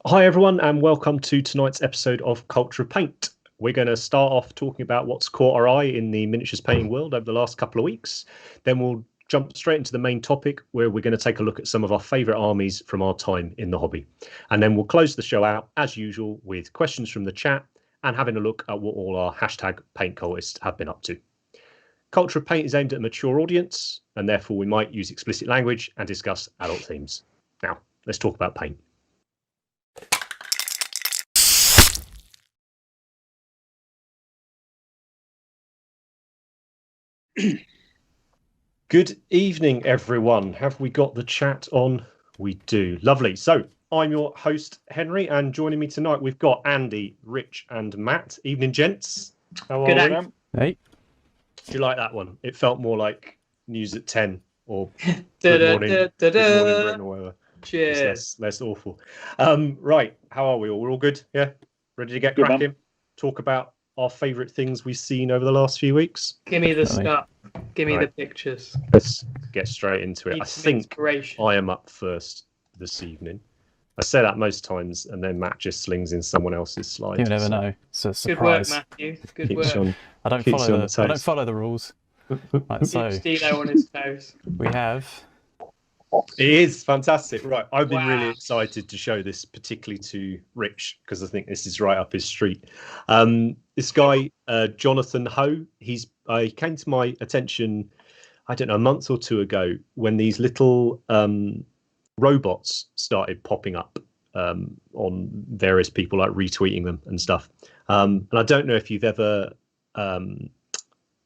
Hi, everyone, and welcome to tonight's episode of Culture of Paint. We're going to start off talking about what's caught our eye in the miniatures painting world over the last couple of weeks. Then we'll jump straight into the main topic, where we're going to take a look at some of our favourite armies from our time in the hobby. And then we'll close the show out, as usual, with questions from the chat and having a look at what all our hashtag paint cultists have been up to. Culture of Paint is aimed at a mature audience, and therefore we might use explicit language and discuss adult themes. Now, let's talk about paint. Good evening, everyone. Have we got the chat on? We do. Lovely. So I'm your host, Henry, and joining me tonight, we've got Andy, Rich, and Matt. Evening, gents. How are we? Hey. Do you like that one? It felt more like news at 10 or good morning Britain or whatever. Cheers. Less awful. Right. How are we all? We're all good? Yeah? Ready to get cracking? Man. Talk about our favourite things we've seen over the last few weeks. Give me the stuff. Give me the pictures. Let's get straight into it. I think I am up first this evening. I say that most times, and then Matt just slings in someone else's slide. You never know. It's a surprise. Good work, Matthew. Good work. I don't follow the rules. Right, so Stilo on his toes. we have. It is fantastic. Right. I've been really excited to show this, particularly to Rich, because I think this is right up his street. This guy, Jonathan Ho, he came to my attention, I don't know, a month or two ago when these little robots started popping up on various people, like retweeting them and stuff. And I don't know if you've ever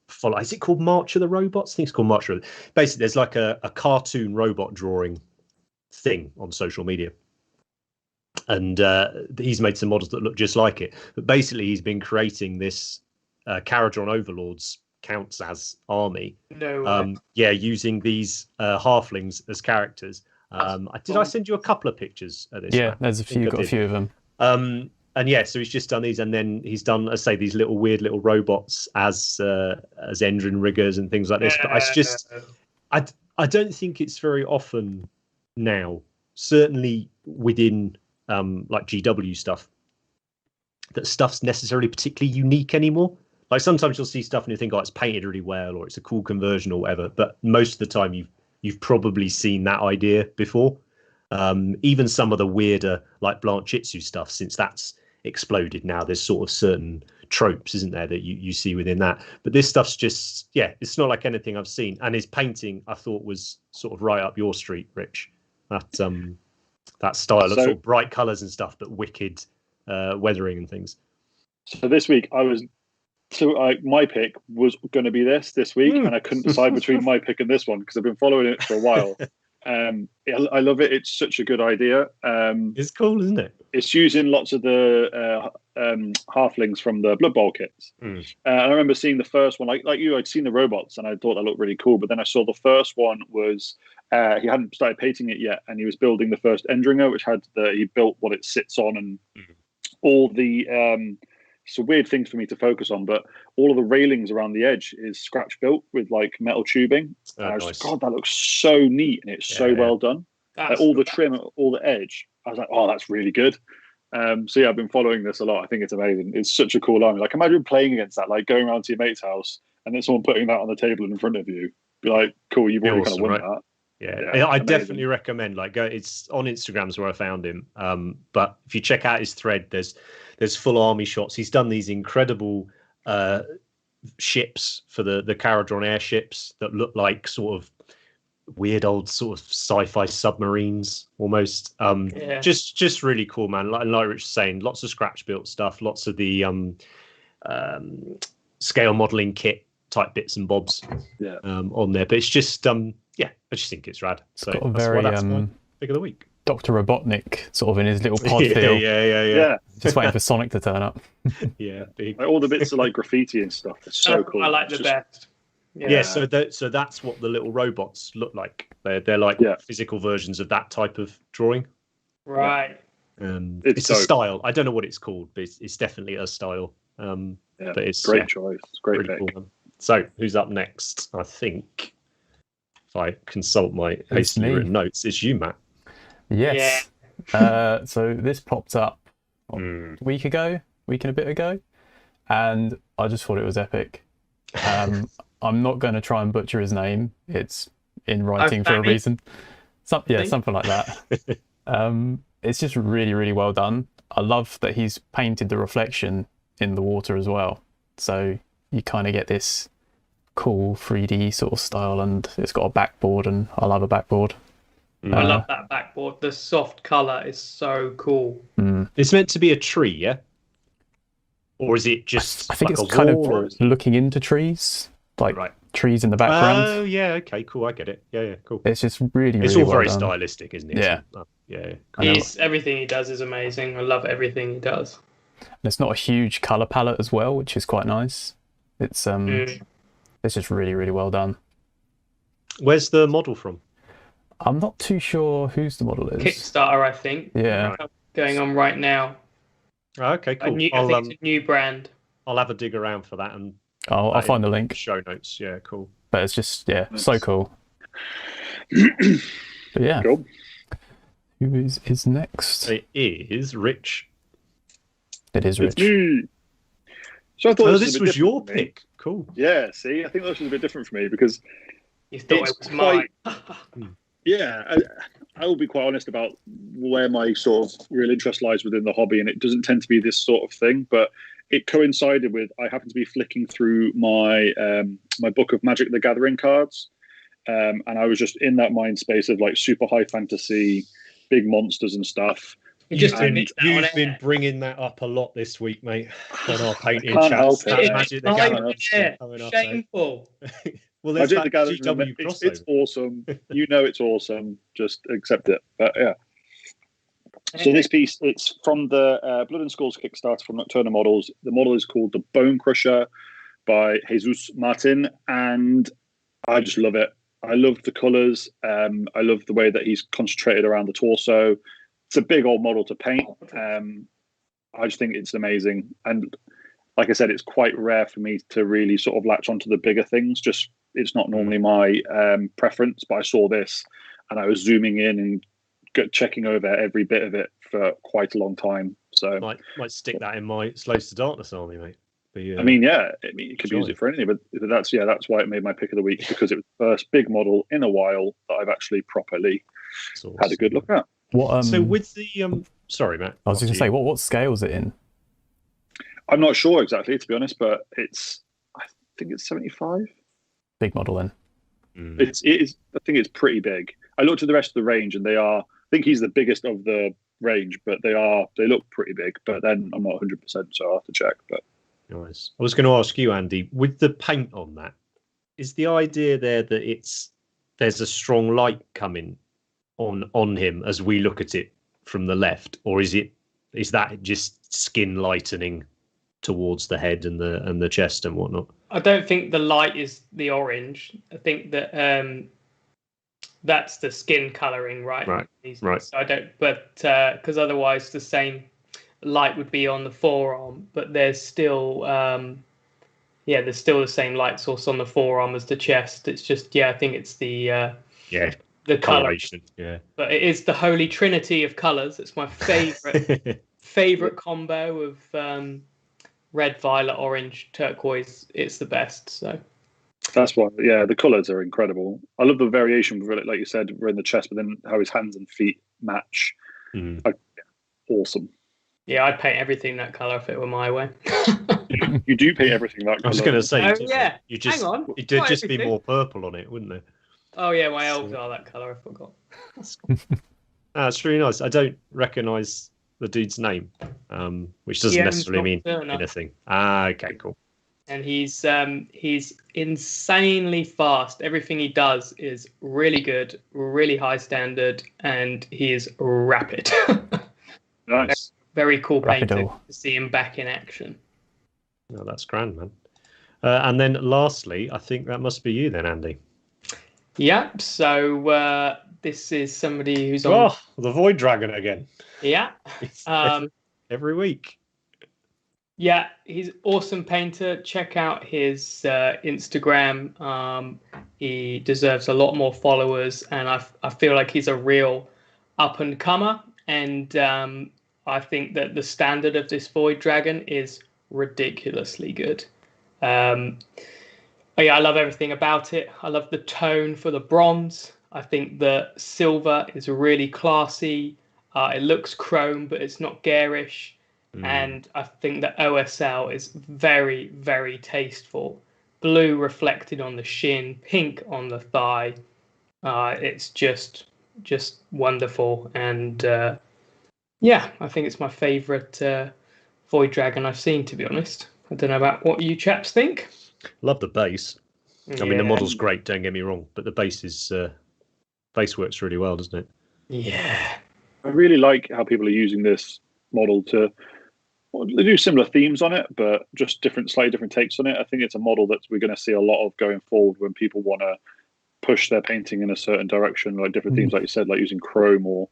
follow. Is it called March of the Robots? I think it's called March of. Basically, there's like a cartoon robot drawing thing on social media, and he's made some models that look just like it. But basically, he's been creating this Caradron Overlords counts as army. No. Yeah, using these halflings as characters. Did I send you a couple of pictures of this? Yeah, there's a few. Got a few of them. And yeah, so he's just done these, and then he's done, let's say, these little weird little robots as engine riggers and things like this. But it's just, I don't think it's very often now, certainly within like GW stuff, that stuff's necessarily particularly unique anymore. Like sometimes you'll see stuff and you think, oh, it's painted really well, or it's a cool conversion or whatever. But most of the time, you've probably seen that idea before. Even some of the weirder like Blanchitsu stuff, since that's exploded now, there's sort of certain tropes, isn't there, that you see within that. But this stuff's just, yeah, it's not like anything I've seen. And his painting, I thought, was sort of right up your street, Rich. That style of sort of bright colours and stuff, but wicked weathering and things. So this week my pick was going to be this week, and I couldn't decide between my pick and this one because I've been following it for a while. I love it. It's such a good idea. It's cool, isn't it? It's using lots of the halflings from the Blood Bowl kits. And I remember seeing the first one, like you, I'd seen the robots and I thought that looked really cool. But then I saw the first one was he hadn't started painting it yet, and he was building the first Endringer, which had he built what it sits on and all the. It's a weird thing for me to focus on, but all of the railings around the edge is scratch built with like metal tubing. I was like, God, that looks so neat, and it's so well done. Like, all the trim, all the edge. I was like, oh, that's really good. So yeah, I've been following this a lot. I think it's amazing. It's such a cool army. Like imagine playing against that, like going around to your mate's house and then someone putting that on the table in front of you. Be like, cool, you've already kind of won that. Yeah, I definitely recommend. Like, go. It's on Instagram's where I found him. But if you check out his thread, there's full army shots. He's done these incredible ships for the Caradron airships that look like sort of weird old sort of sci-fi submarines almost. Just really cool, man. Like Rich was saying, lots of scratch built stuff, lots of the scale modeling kit type bits and bobs on there. But it's just I just think it's rad. So it's got a very pick of the week. Dr. Robotnik sort of in his little pod feel. Yeah. Just waiting for Sonic to turn up. Yeah, big. Like all the bits are like graffiti and stuff. It's so cool. I like the best. Yeah, so that's what the little robots look like. They're like physical versions of that type of drawing. Right. It's a style. I don't know what it's called, but it's definitely a style. But it's great choice. It's great really pick. Cool. So who's up next? I think if I consult my hastily written notes, it's you, Matt. Yes. So this popped up a week and a bit ago, and I just thought it was epic. I'm not going to try and butcher his name. It's in writing for a reason. Something like that. It's just really, really well done. I love that he's painted the reflection in the water as well. So you kind of get this cool 3D sort of style, and it's got a backboard, and I love a backboard. I love that backboard. The soft colour is so cool. It's meant to be a tree, yeah? Or is it just I think like it's a kind wall, of looking into trees, like trees in the background. Oh, yeah, okay, cool, I get it. Yeah, cool. It's just really, It's really all well very done. stylistic, isn't it? Yeah. Yeah, cool. Everything he does is amazing. I love everything he does. And it's not a huge colour palette as well, which is quite nice. It's just really, really well done. Where's the model from? I'm not too sure whose the model is. Kickstarter, I think. Yeah. Going on right now. Oh, okay, cool. I think it's a new brand. I'll have a dig around for that and I'll find the link. show notes. Yeah, cool. But it's just so cool. But yeah. Cool. Who is next? It is Rich. It is It's Rich. me. So I thought this was your pick. Cool. Yeah, see, I think this was a bit different for me because You thought it's it was mine. yeah, I will be quite honest about where my sort of real interest lies within the hobby, and it doesn't tend to be this sort of thing, but it coincided with I happened to be flicking through my my book of Magic the Gathering cards, and I was just in that mind space of like super high fantasy, big monsters and stuff. You've been bringing that up a lot this week, mate, on our painting Can't chats. help it. Magic the Gathering coming up, eh? Shameful. Well, there's Magic that the Gathering, GW it's crossover. awesome. You know it's awesome. Just accept it. But yeah. So this piece, it's from the Blood and Skulls Kickstarter from Nocturna Models. The model is called the Bone Crusher by Jesus Martin, and I just love it. I love the colours. I love the way that he's concentrated around the torso. It's a big old model to paint. I just think it's amazing. And like I said, it's quite rare for me to really sort of latch onto the bigger things. Just it's not normally my preference, but I saw this and I was zooming in and checking over every bit of it for quite a long time. So might stick that in my Slaves to Darkness army, mate. But, I mean, you could use it for anything, but that's why it made my pick of the week, because it was the first big model in a while that I've actually properly had a good look at. What so with the sorry, Matt. I was just going to say, what scale is it in? I'm not sure exactly, to be honest, but I think it's 75. Big model then. It is. I think it's pretty big. I looked at the rest of the range, and they are. I think he's the biggest of the range, but they look pretty big. But then I'm not 100%, so I'll have to check. But nice. I was going to ask you, Andy, with the paint on that, is the idea there that there's a strong light coming on him as we look at it from the left, or is that just skin lightening towards the head and the chest and whatnot? I don't think the light is the orange. I think that that's the skin coloring, right? Right. So I don't, but because otherwise the same light would be on the forearm, but there's still there's still the same light source on the forearm as the chest. It's just I think it's the coloration. Yeah, but it is the holy trinity of colors. It's my favorite combo of red, violet, orange, turquoise. It's the best. So that's why, the colors are incredible. I love the variation, like you said, in the chest, but then how his hands and feet match. Awesome. Yeah, I'd paint everything that color if it were my way. You do paint everything that color. I was going to say, hang on. It'd just be more purple on it, wouldn't it? Oh yeah, my elves are that color. I forgot. It's really nice. I don't recognise the dude's name, which doesn't necessarily mean anything. Okay, cool. And he's insanely fast. Everything he does is really good, really high standard, and he is rapid. Nice. Very cool painter to see him back in action. No, that's grand, man. And then lastly, I think that must be you then, Andy. Yeah, so this is somebody who's on... Oh, the Void Dragon again. Yeah. Every week. Yeah, he's an awesome painter. Check out his Instagram. He deserves a lot more followers, and I feel like he's a real up-and-comer. and I think that the standard of this Void Dragon is ridiculously good. Yeah, I love everything about it. I love the tone for the bronze. I think the silver is really classy. It looks chrome, but it's not garish. And I think the OSL is very, very tasteful. Blue reflected on the shin, pink on the thigh. It's just wonderful. And yeah, I think it's my favourite Void Dragon I've seen, to be honest. I don't know about what you chaps think. Love the base. I mean, the model's great, don't get me wrong, but the base works really well, doesn't it? Yeah. I really like how people are using this model to they do similar themes on it, but just slightly different takes on it. I think it's a model that we're going to see a lot of going forward when people want to push their painting in a certain direction, like different themes, like you said, like using chrome or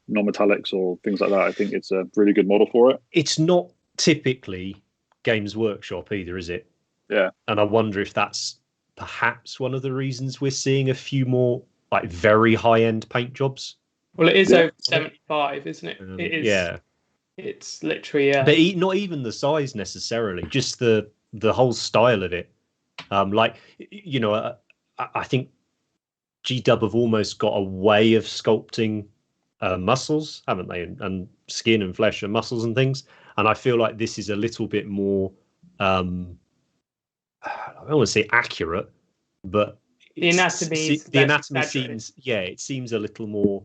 non-metallics or things like that. I think it's a really good model for it. It's not typically Games Workshop either, is it? Yeah. And I wonder if that's perhaps one of the reasons we're seeing a few more like very high-end paint jobs. Well, it is over 75, isn't it? It is. Yeah. It's literally. But not even the size necessarily, just the whole style of it. Like, you know, I think G-Dub have almost got a way of sculpting muscles, haven't they? And skin and flesh and muscles and things. And I feel like this is a little bit more, I don't want to say accurate, but the anatomy seems, it seems a little more,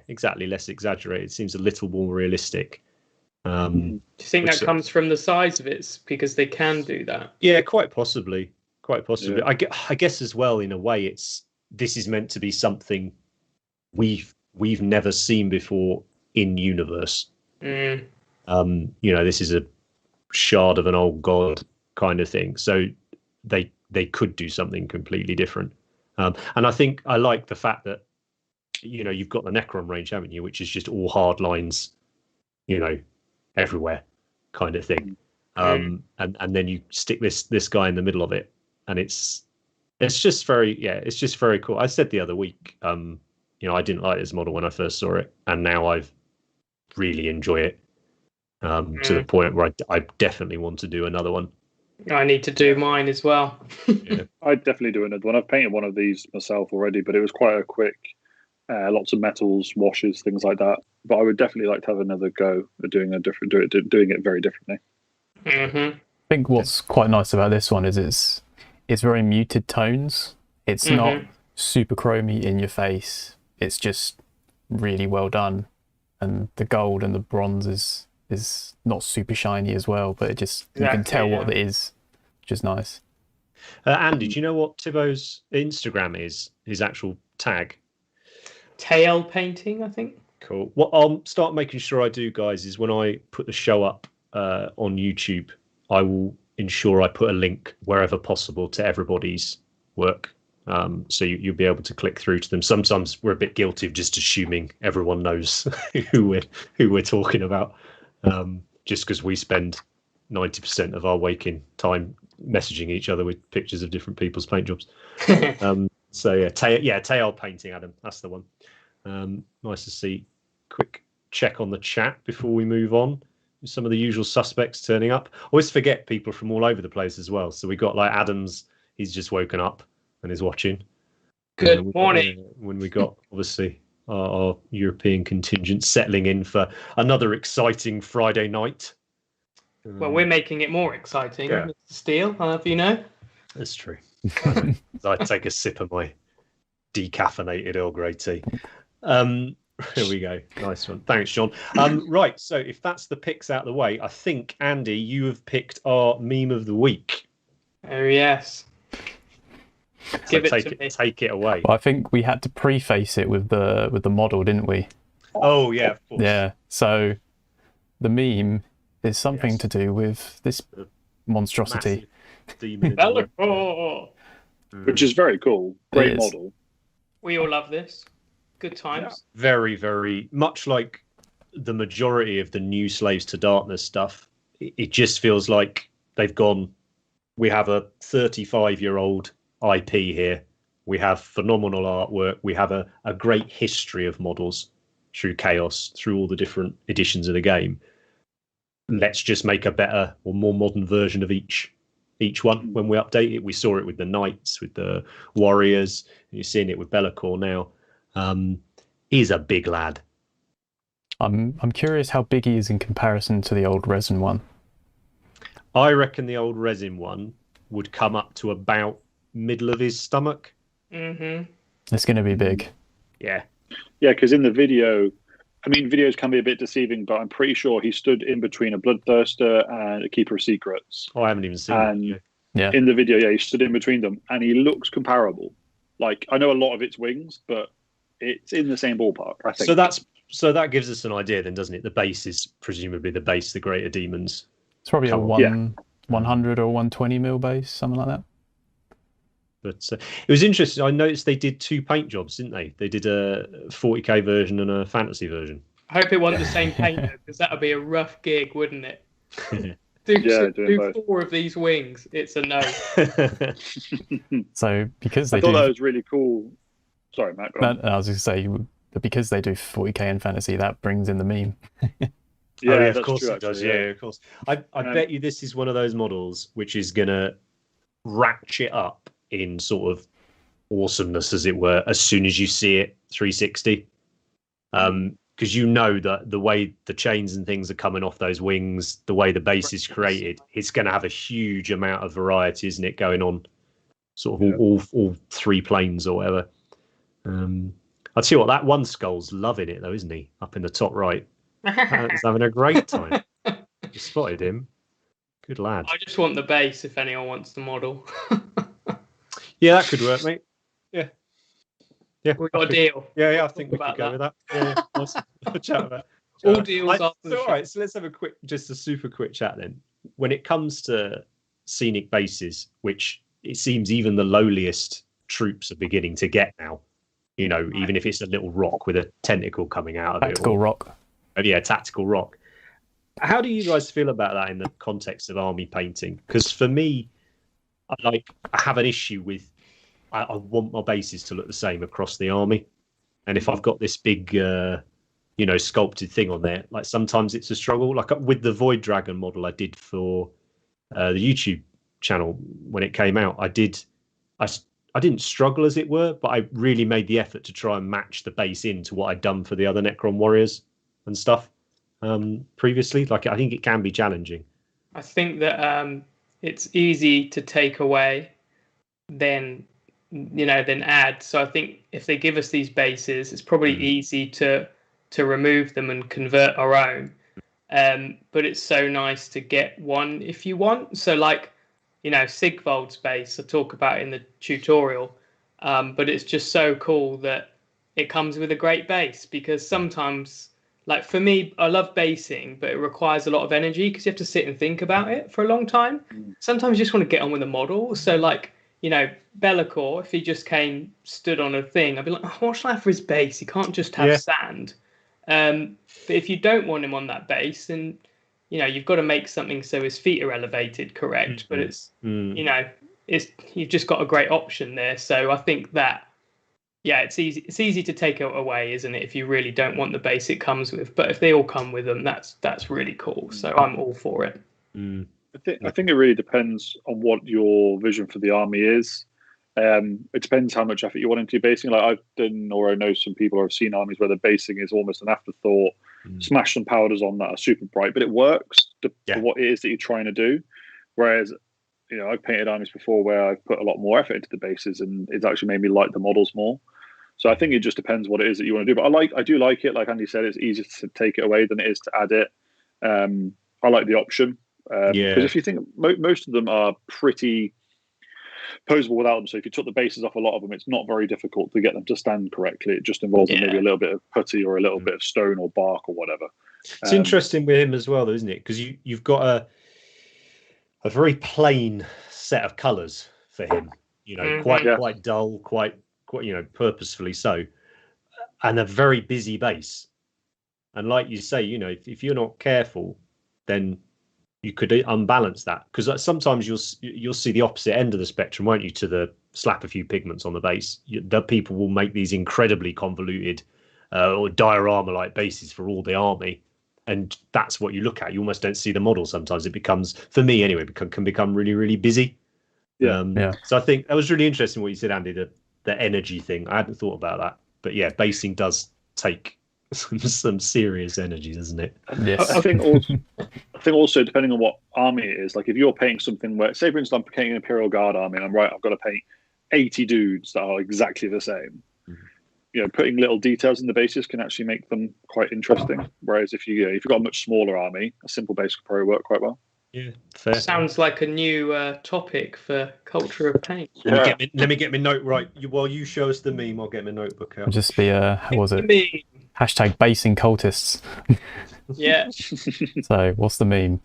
exactly, less exaggerated. It seems a little more realistic. Do you think that comes from the size of it? Because they can do that. Yeah, quite possibly. Yeah. I guess as well, in a way, this is meant to be something we've never seen before in universe. You know, this is a shard of an old god kind of thing. So they could do something completely different. And I think I like the fact that, you know, you've got the Necron range, haven't you, which is just all hard lines, you know, everywhere kind of thing. And then you stick this guy in the middle of it, and it's just very cool. I said the other week, you know, I didn't like this model when I first saw it, and now I've really enjoy it to the point where I definitely want to do another one. I need to do mine as well. Yeah. I'd definitely do another one. I've painted one of these myself already, but it was quite a quick, lots of metals, washes, things like that. But I would definitely like to have another go at doing it very differently. Mm-hmm. I think what's quite nice about this one is it's very muted tones. It's not super chromy in your face. It's just really well done, and the gold and the bronze is not super shiny as well, but you can tell what it is, which is nice. Andy, do you know what Thibaut's Instagram is? His actual tag? Tail painting, I think. Cool. What I'll start making sure I do, guys, is when I put the show up on YouTube, I will ensure I put a link wherever possible to everybody's work. So you'll be able to click through to them. Sometimes we're a bit guilty of just assuming everyone knows who we're talking about, just because we spend 90% of our waking time messaging each other with pictures of different people's paint jobs. Tail painting, Adam, that's the one. Nice to see. Quick check on the chat before we move on. Some of the usual suspects turning up. Always forget people from all over the place as well. So we got like Adams, he's just woken up and is watching. Good morning. When we got obviously our European contingent settling in for another exciting Friday night. Well, we're making it more exciting, Mr. Steele, I'll have you know. That's true. I take a sip of my decaffeinated Earl Grey tea. Here we go. Nice one. Thanks, John. Right, so if that's the picks out of the way, I think, Andy, you have picked our meme of the week. Oh, yes. So take it away. Well, I think we had to preface it with the model, didn't we? Oh, yeah, of course. Yeah, so the meme is something to do with this monstrosity. Demon which is very cool. Great model. We all love this. Good times. Yeah. Very, very much like the majority of the new Slaves to Darkness stuff. It just feels like they've gone, we have a 35-year-old IP here. We have phenomenal artwork. We have a great history of models. through Chaos, through all the different editions of the game. Let's just make a better or more modern version of each one when we update it. We saw it with the Knights, with the Warriors, and you're seeing it with Be'lakor now. He's a big lad. I'm curious how big he is in comparison to the old resin one. I reckon the old resin one would come up to about middle of his stomach. Mm-hmm. It's going to be big. Yeah. Yeah, because in the video, I mean, videos can be a bit deceiving, but I'm pretty sure he stood in between a Bloodthirster and a Keeper of Secrets. Oh, I haven't even seen it. Yeah. In the video, yeah, he stood in between them, and he looks comparable. Like, I know a lot of it's wings, but it's in the same ballpark, I think. So that gives us an idea then, doesn't it? The base is presumably the base, the Greater Demons. It's probably 100 or 120 mil base, something like that. But it was interesting. I noticed they did 2 paint jobs, didn't they? They did a 40k version and a fantasy version. I hope it wasn't the same painter, because that would be a rough gig, wouldn't it? Do 4 of these wings. It's a no. So because I thought that was really cool. Sorry, Matt. Go on. I was going to say, because they do 40k in fantasy, that brings in the meme. Yeah, of course it does. Yeah, of course. I bet you this is one of those models which is going to ratchet up in sort of awesomeness, as it were, as soon as you see it 360. Because you know that the way the chains and things are coming off those wings, the way the base is created, it's going to have a huge amount of variety, isn't it, going on sort of all 3 planes or whatever. I'll tell you what, that one skull's loving it though, isn't he? Up in the top right. He's having a great time. You spotted him. Good lad. I just want the base if anyone wants the model. Yeah, that could work, mate. Yeah. We got a deal. Yeah, I think we could go with that. Yeah, nice. Chat about all deals after the show. All right, so let's have a super quick chat then. When it comes to scenic bases, which it seems even the lowliest troops are beginning to get now, you know, even if it's a little rock with a tentacle coming out of Tactical rock. Yeah, tactical rock. How do you guys feel about that in the context of army painting? Because for me, I have an issue with I want my bases to look the same across the army, and if I've got this big, sculpted thing on there, like sometimes it's a struggle. Like with the Void Dragon model I did for the YouTube channel when it came out, I didn't struggle, as it were, but I really made the effort to try and match the base into what I'd done for the other Necron warriors and stuff previously. Like, I think it can be challenging. I think that it's easy to take away, then add. So I think if they give us these bases, it's probably easy to remove them and convert our own. But it's so nice to get one if you want. So like, Sigvald's base, I talk about in the tutorial, but it's just so cool that it comes with a great base, because sometimes, like for me, I love basing, but it requires a lot of energy because you have to sit and think about it for a long time. Sometimes you just want to get on with a model. So like, Be'lakor, if he just stood on a thing, I'd be like, what should I have for his base? He can't just have sand. But if you don't want him on that base, then you've got to make something so his feet are elevated, correct? But it's you've just got a great option there. So I think that it's easy to take it away, isn't it? If you really don't want the base it comes with, but if they all come with them, that's really cool. So I'm all for it. I think it really depends on what your vision for the army is. It depends how much effort you want into your basing. Like I've done, or I know some people, or I've seen armies where the basing is almost an afterthought. Smash some powders on that are super bright, but it works for what it is that you're trying to do. Whereas, I've painted armies before where I've put a lot more effort into the bases, and it's actually made me like the models more. So I think it just depends what it is that you want to do. But I do like it. Like Andy said, it's easier to take it away than it is to add it. I like the option. Because if you think most of them are pretty posable without them, so if you took the bases off a lot of them, it's not very difficult to get them to stand correctly. It just involves maybe a little bit of putty or a little bit of stone or bark or whatever. It's interesting with him as well, though, isn't it? Because you've got a very plain set of colours for him. Quite dull, quite purposefully so, and a very busy base. And like you say, if you're not careful, then you could unbalance that, because sometimes you'll see the opposite end of the spectrum, won't you? To the slap a few pigments on the base, the people will make these incredibly convoluted or diorama like bases for all the army, and that's what you look at. You almost don't see the model sometimes. It becomes, for me anyway, can become really, really busy. So I think that was really interesting what you said, Andy, the energy thing. I hadn't thought about that, but yeah, basing does take some serious energy, doesn't it? Yes. I think also depending on what army it is, like if you're painting something where, say for instance, I'm painting an Imperial Guard army, and I've got to paint 80 dudes that are exactly the same. Putting little details in the bases can actually make them quite interesting. Whereas if you've got a much smaller army, a simple base could probably work quite well. Yeah, fair. Sounds like a new topic for Culture of Paint. Yeah. Let me get my note right. While you show us the meme, I'll get my notebook out. It'll just be what was it? Hashtag basing cultists. Yeah. So what's the meme?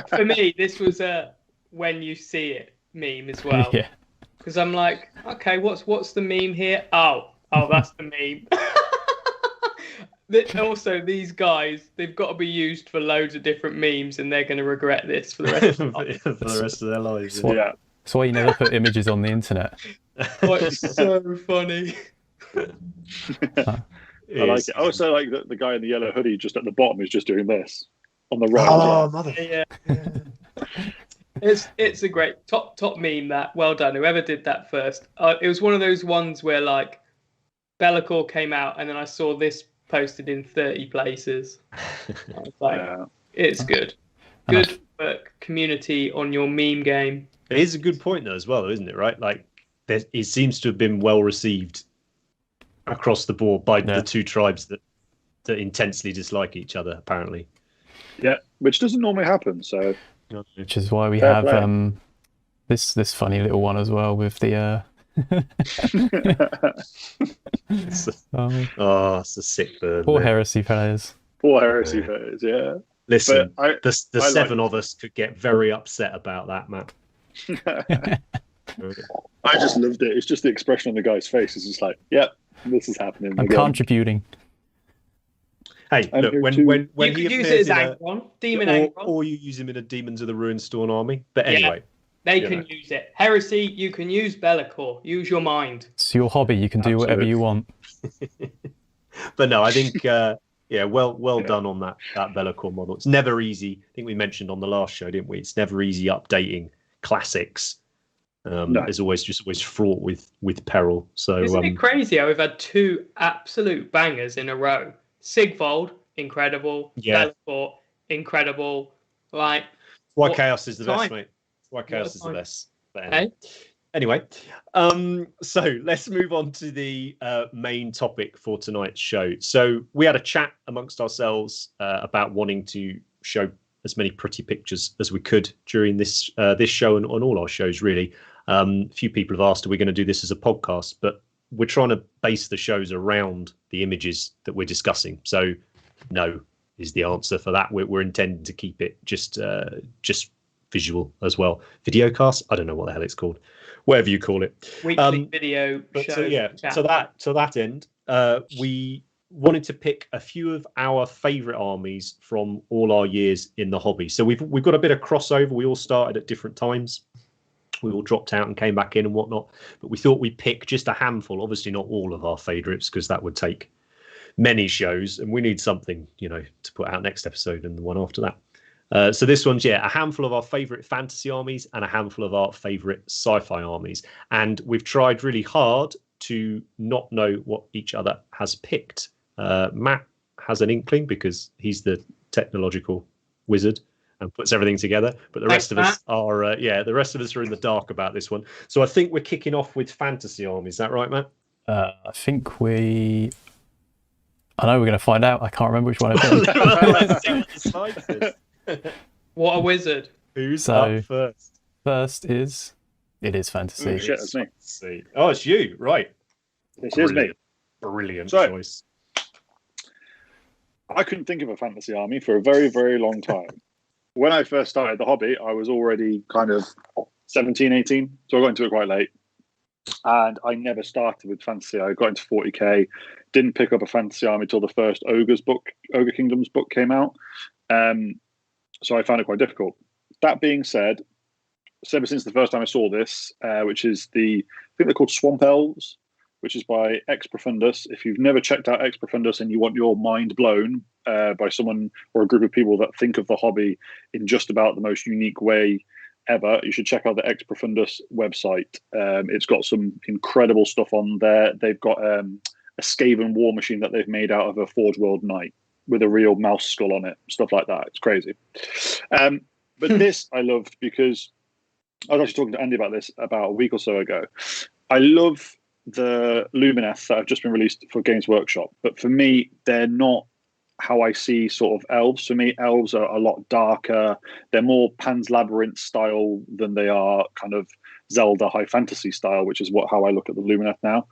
For me, this was a when you see it meme as well. Yeah. Because I'm like, okay, what's the meme here? Oh, that's the meme. Also, these guys, they've got to be used for loads of different memes, and they're going to regret this for the rest of their lives. That's why you never put images on the internet. Oh, it's so funny. I like it. I also like the guy in the yellow hoodie just at the bottom is just doing this on the right. Oh, mother! Yeah. It's a great top meme. That well done, whoever did that first. It was one of those ones where like Be'lakor came out, and then I saw this posted in 30 places. I was like, it's good work, community, on your meme game. It is a good point though as well, isn't it? Right, like it seems to have been well received across the board by the two tribes that intensely dislike each other, apparently. Yeah, which doesn't normally happen. So, which is why we have this funny little one as well with the. It's a sick bird. Poor heresy players. Yeah. Listen, the seven of us could get very upset about that, Matt. I just loved it. It's just the expression on the guy's face. It's just like, yep, this is happening. I'm contributing. Hey, look, when you could use it as Angron, Demon Angron, or you use him in a Demons of the Ruinstorm army. But anyway. They can use it. Heresy, you can use Be'lakor. Use your mind. It's your hobby. You can do whatever you want. But no, I think, well done on that Be'lakor model. It's never easy. I think we mentioned on the last show, didn't we? It's never easy updating classics. It's always fraught with peril. So isn't it crazy how we've had two absolute bangers in a row? Sigvold, incredible. Be'lakor, incredible. Like, why Chaos is the best, mate. Why Chaos is the best. But anyway, so let's move on to the main topic for tonight's show. So we had a chat amongst ourselves about wanting to show as many pretty pictures as we could during this show and on all our shows, really. A few people have asked, are we going to do this as a podcast? But we're trying to base the shows around the images that we're discussing. So no is the answer for that. We're intending to keep it just visual as well. Videocast? I don't know what the hell it's called. Whatever you call it. Weekly video show. To that end, we wanted to pick a few of our favourite armies from all our years in the hobby. So we've got a bit of crossover. We all started at different times. We all dropped out and came back in and whatnot. But we thought we'd pick just a handful. Obviously not all of our favourites, because that would take many shows, and we need something, to put out next episode and the one after that. So this one's, a handful of our favourite fantasy armies and a handful of our favourite sci-fi armies. And we've tried really hard to not know what each other has picked. Matt has an inkling because he's the technological wizard and puts everything together. But the rest of us are, are in the dark about this one. So I think we're kicking off with fantasy armies. Is that right, Matt? I think I know we're going to find out. I can't remember which one I picked. Let's see what the slide says. What a wizard. Who's up first? First is fantasy. Oh, shit, that's me. Oh, it's you, right. This is me. Brilliant choice. I couldn't think of a fantasy army for a very, very long time. When I first started the hobby, I was already kind of 17, 18, so I got into it quite late. And I never started with fantasy. I got into 40k, didn't pick up a fantasy army until the first Ogre Kingdoms book came out. So I found it quite difficult. That being said, ever since the first time I saw this, which is I think they're called Swamp Elves. which is by Ex Profundus. If you've never checked out Ex Profundus and you want your mind blown by someone or a group of people that think of the hobby in just about the most unique way ever, you should check out the Ex Profundus website. It's got some incredible stuff on there. They've got a Skaven war machine that they've made out of a Forge World Knight with a real mouse skull on it, stuff like that. It's crazy. But this I loved because I was actually talking to Andy about this about a week or so ago. I love the Lumineth that have just been released for Games Workshop, but for me, they're not how I see sort of elves. For me, elves are a lot darker. They're more Pan's Labyrinth style than they are kind of Zelda high fantasy style, which is how I look at the Lumineth now.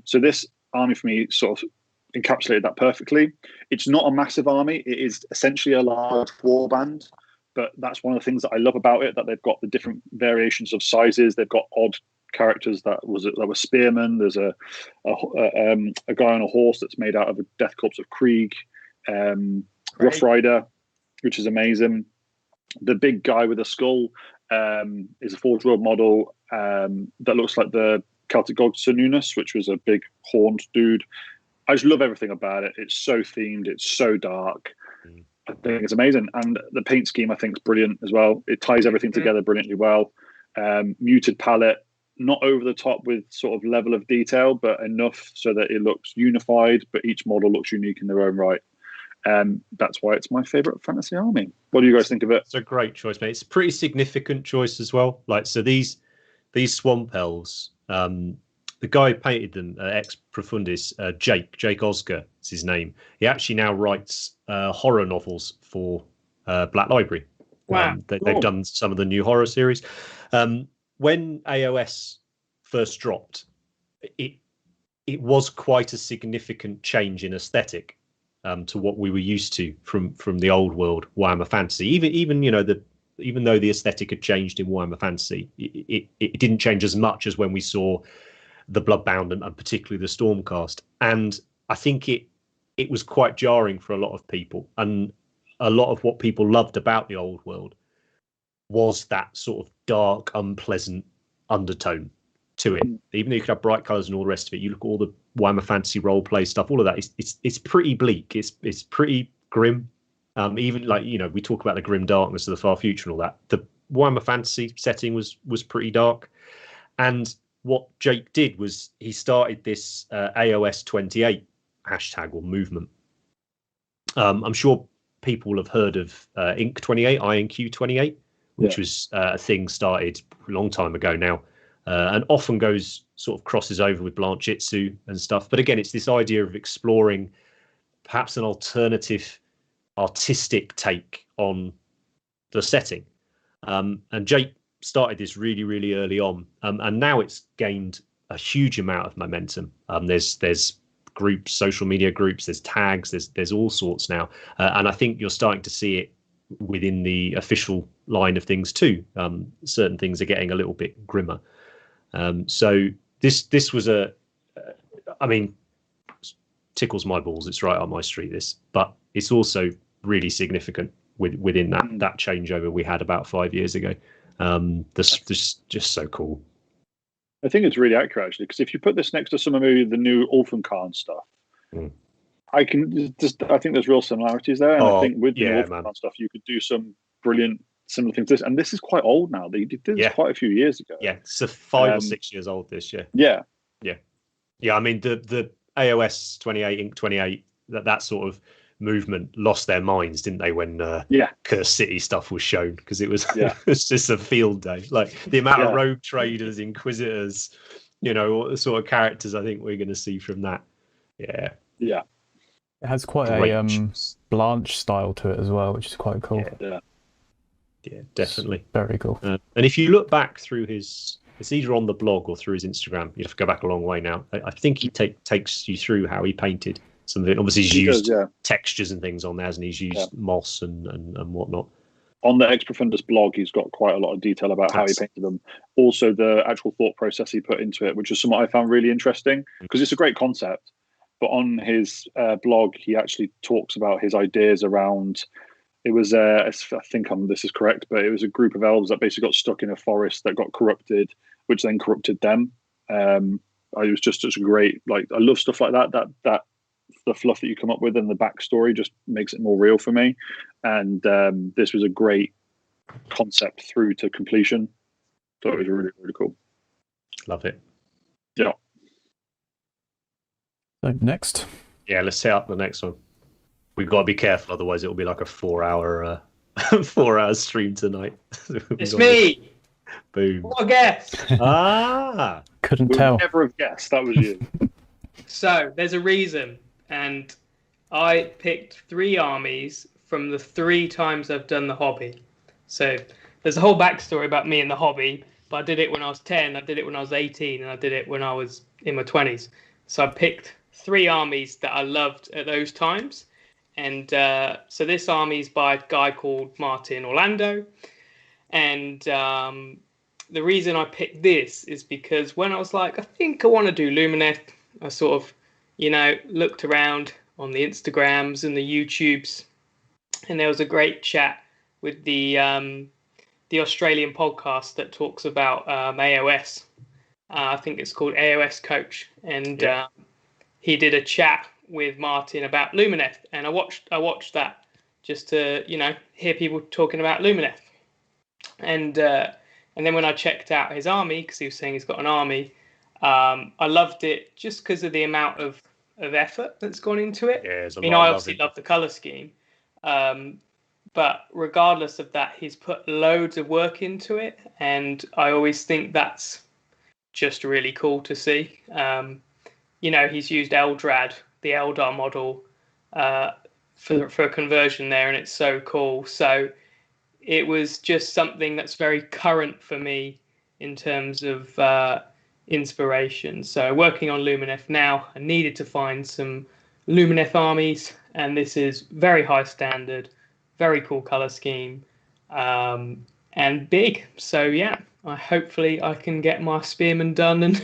So this army for me sort of encapsulated that perfectly. It's not a massive army. It is essentially a large warband. But that's one of the things that I love about it, that they've got the different variations of sizes. They've got odd characters that were spearmen. There's a guy on a horse that's made out of a death corpse of Krieg. Rough Rider, which is amazing. The big guy with a skull is a Forge World model that looks like the Celtic god Cernunnos, which was a big horned dude. I just love everything about it. It's so themed. It's so dark. I think it's amazing, and the paint scheme I think is brilliant as well. It ties everything together brilliantly well. Muted palette, not over the top with sort of level of detail, but enough so that it looks unified, but each model looks unique in their own right. That's why it's my favorite fantasy army. What do you guys think of it? It's a great choice, mate. It's a pretty significant choice as well. Like, so these swamp elves, the guy who painted them, Ex Profundis, Jake Oscar is his name. He actually now writes horror novels for Black Library. Wow. They've done some of the new horror series. When AOS first dropped, it was quite a significant change in aesthetic to what we were used to from the old world Warhammer Fantasy. Even even though the aesthetic had changed in Warhammer Fantasy, it didn't change as much as when we saw the Bloodbound and particularly the Stormcast. And I think it was quite jarring for a lot of people. And a lot of what people loved about the old world was that sort of dark, unpleasant undertone to it. Even though you could have bright colours and all the rest of it, you look at all the Warhammer Fantasy roleplay stuff, all of that, it's pretty bleak. It's pretty grim. Even like, we talk about the grim darkness of the far future and all that. The Warhammer Fantasy setting was pretty dark. And what Jake did was he started this AOS 28 hashtag or movement. I'm sure people will have heard of Inc 28, INQ 28, which was a thing started a long time ago now, and often crosses over with Blanchitsu and stuff. But again, it's this idea of exploring perhaps an alternative artistic take on the setting. And Jake started this really, really early on, and now it's gained a huge amount of momentum. There's groups, social media groups, there's tags, there's all sorts now, and I think you're starting to see it within the official line of things too. Certain things are getting a little bit grimmer. So this was tickles my balls. It's right up my street, this, but it's also really significant within that changeover we had about 5 years ago. This just so cool. I think it's really accurate actually, because if you put this next to some of maybe the new Ulfenkarn stuff, I think there's real similarities there. And I think with the Ulfenkarn stuff, you could do some brilliant similar things to this. And this is quite old now. They did this quite a few years ago. Yeah, it's 5 or 6 years old this year. Yeah. I mean, the AOS 28, Inc 28, that sort of movement lost their minds, didn't they, when Cursed City stuff was shown, because it was it's just a field day. Like the amount of rogue traders, inquisitors, all the sort of characters I think we're going to see from that. Yeah, it has quite a Blanche style to it as well, which is quite cool. Yeah, definitely. It's very cool. And if you look back through it's either on the blog or through his Instagram, you have to go back a long way now. I think he takes you through how he painted some of it. Obviously, he's used textures and things on there, and he's used moss and whatnot. On the Ex Profundus blog, he's got quite a lot of detail about how he painted them. Also, the actual thought process he put into it, which is something I found really interesting, because it's a great concept. But on his blog, he actually talks about his ideas around. It was, I think this is correct, but it was a group of elves that basically got stuck in a forest that got corrupted, which then corrupted them. it was just such a great, like, I love stuff like that. That the fluff that you come up with and the backstory just makes it more real for me. And this was a great concept through to completion. So it was really, really cool. Love it. Yeah. So next. Yeah, let's set up the next one. We've got to be careful, otherwise it'll be like a 4-hour 4-hour stream tonight. It's me. Boom. What a guess. Couldn't We tell. would never have guessed that was you. So there's a reason, and I picked 3 armies from the 3 times I've done the hobby. So there's a whole backstory about me and the hobby, but I did it when I was 10, I did it when I was 18, and I did it when I was in my 20s. So I picked 3 armies that I loved at those times. And so this army is by a guy called Martin Orlando. And the reason I picked this is because when I was like, I think I want to do Lumineth, I sort of, looked around on the Instagrams and the YouTubes. And there was a great chat with the Australian podcast that talks about AOS. I think it's called AOS Coach. And he did a chat with Martin about Lumineth, and I watched that just to hear people talking about Lumineth, and then when I checked out his army, because he was saying he's got an army, I loved it just because of the amount of effort that's gone into it. I obviously love the color scheme, but regardless of that, he's put loads of work into it, and I always think that's just really cool to see. He's used Eldrad, the Eldar model, for a conversion there, and it's so cool. So it was just something that's very current for me in terms of inspiration. So working on Lumineth now, I needed to find some Lumineth armies, and this is very high standard, very cool color scheme, and big. So yeah, hopefully I can get my spearmen done and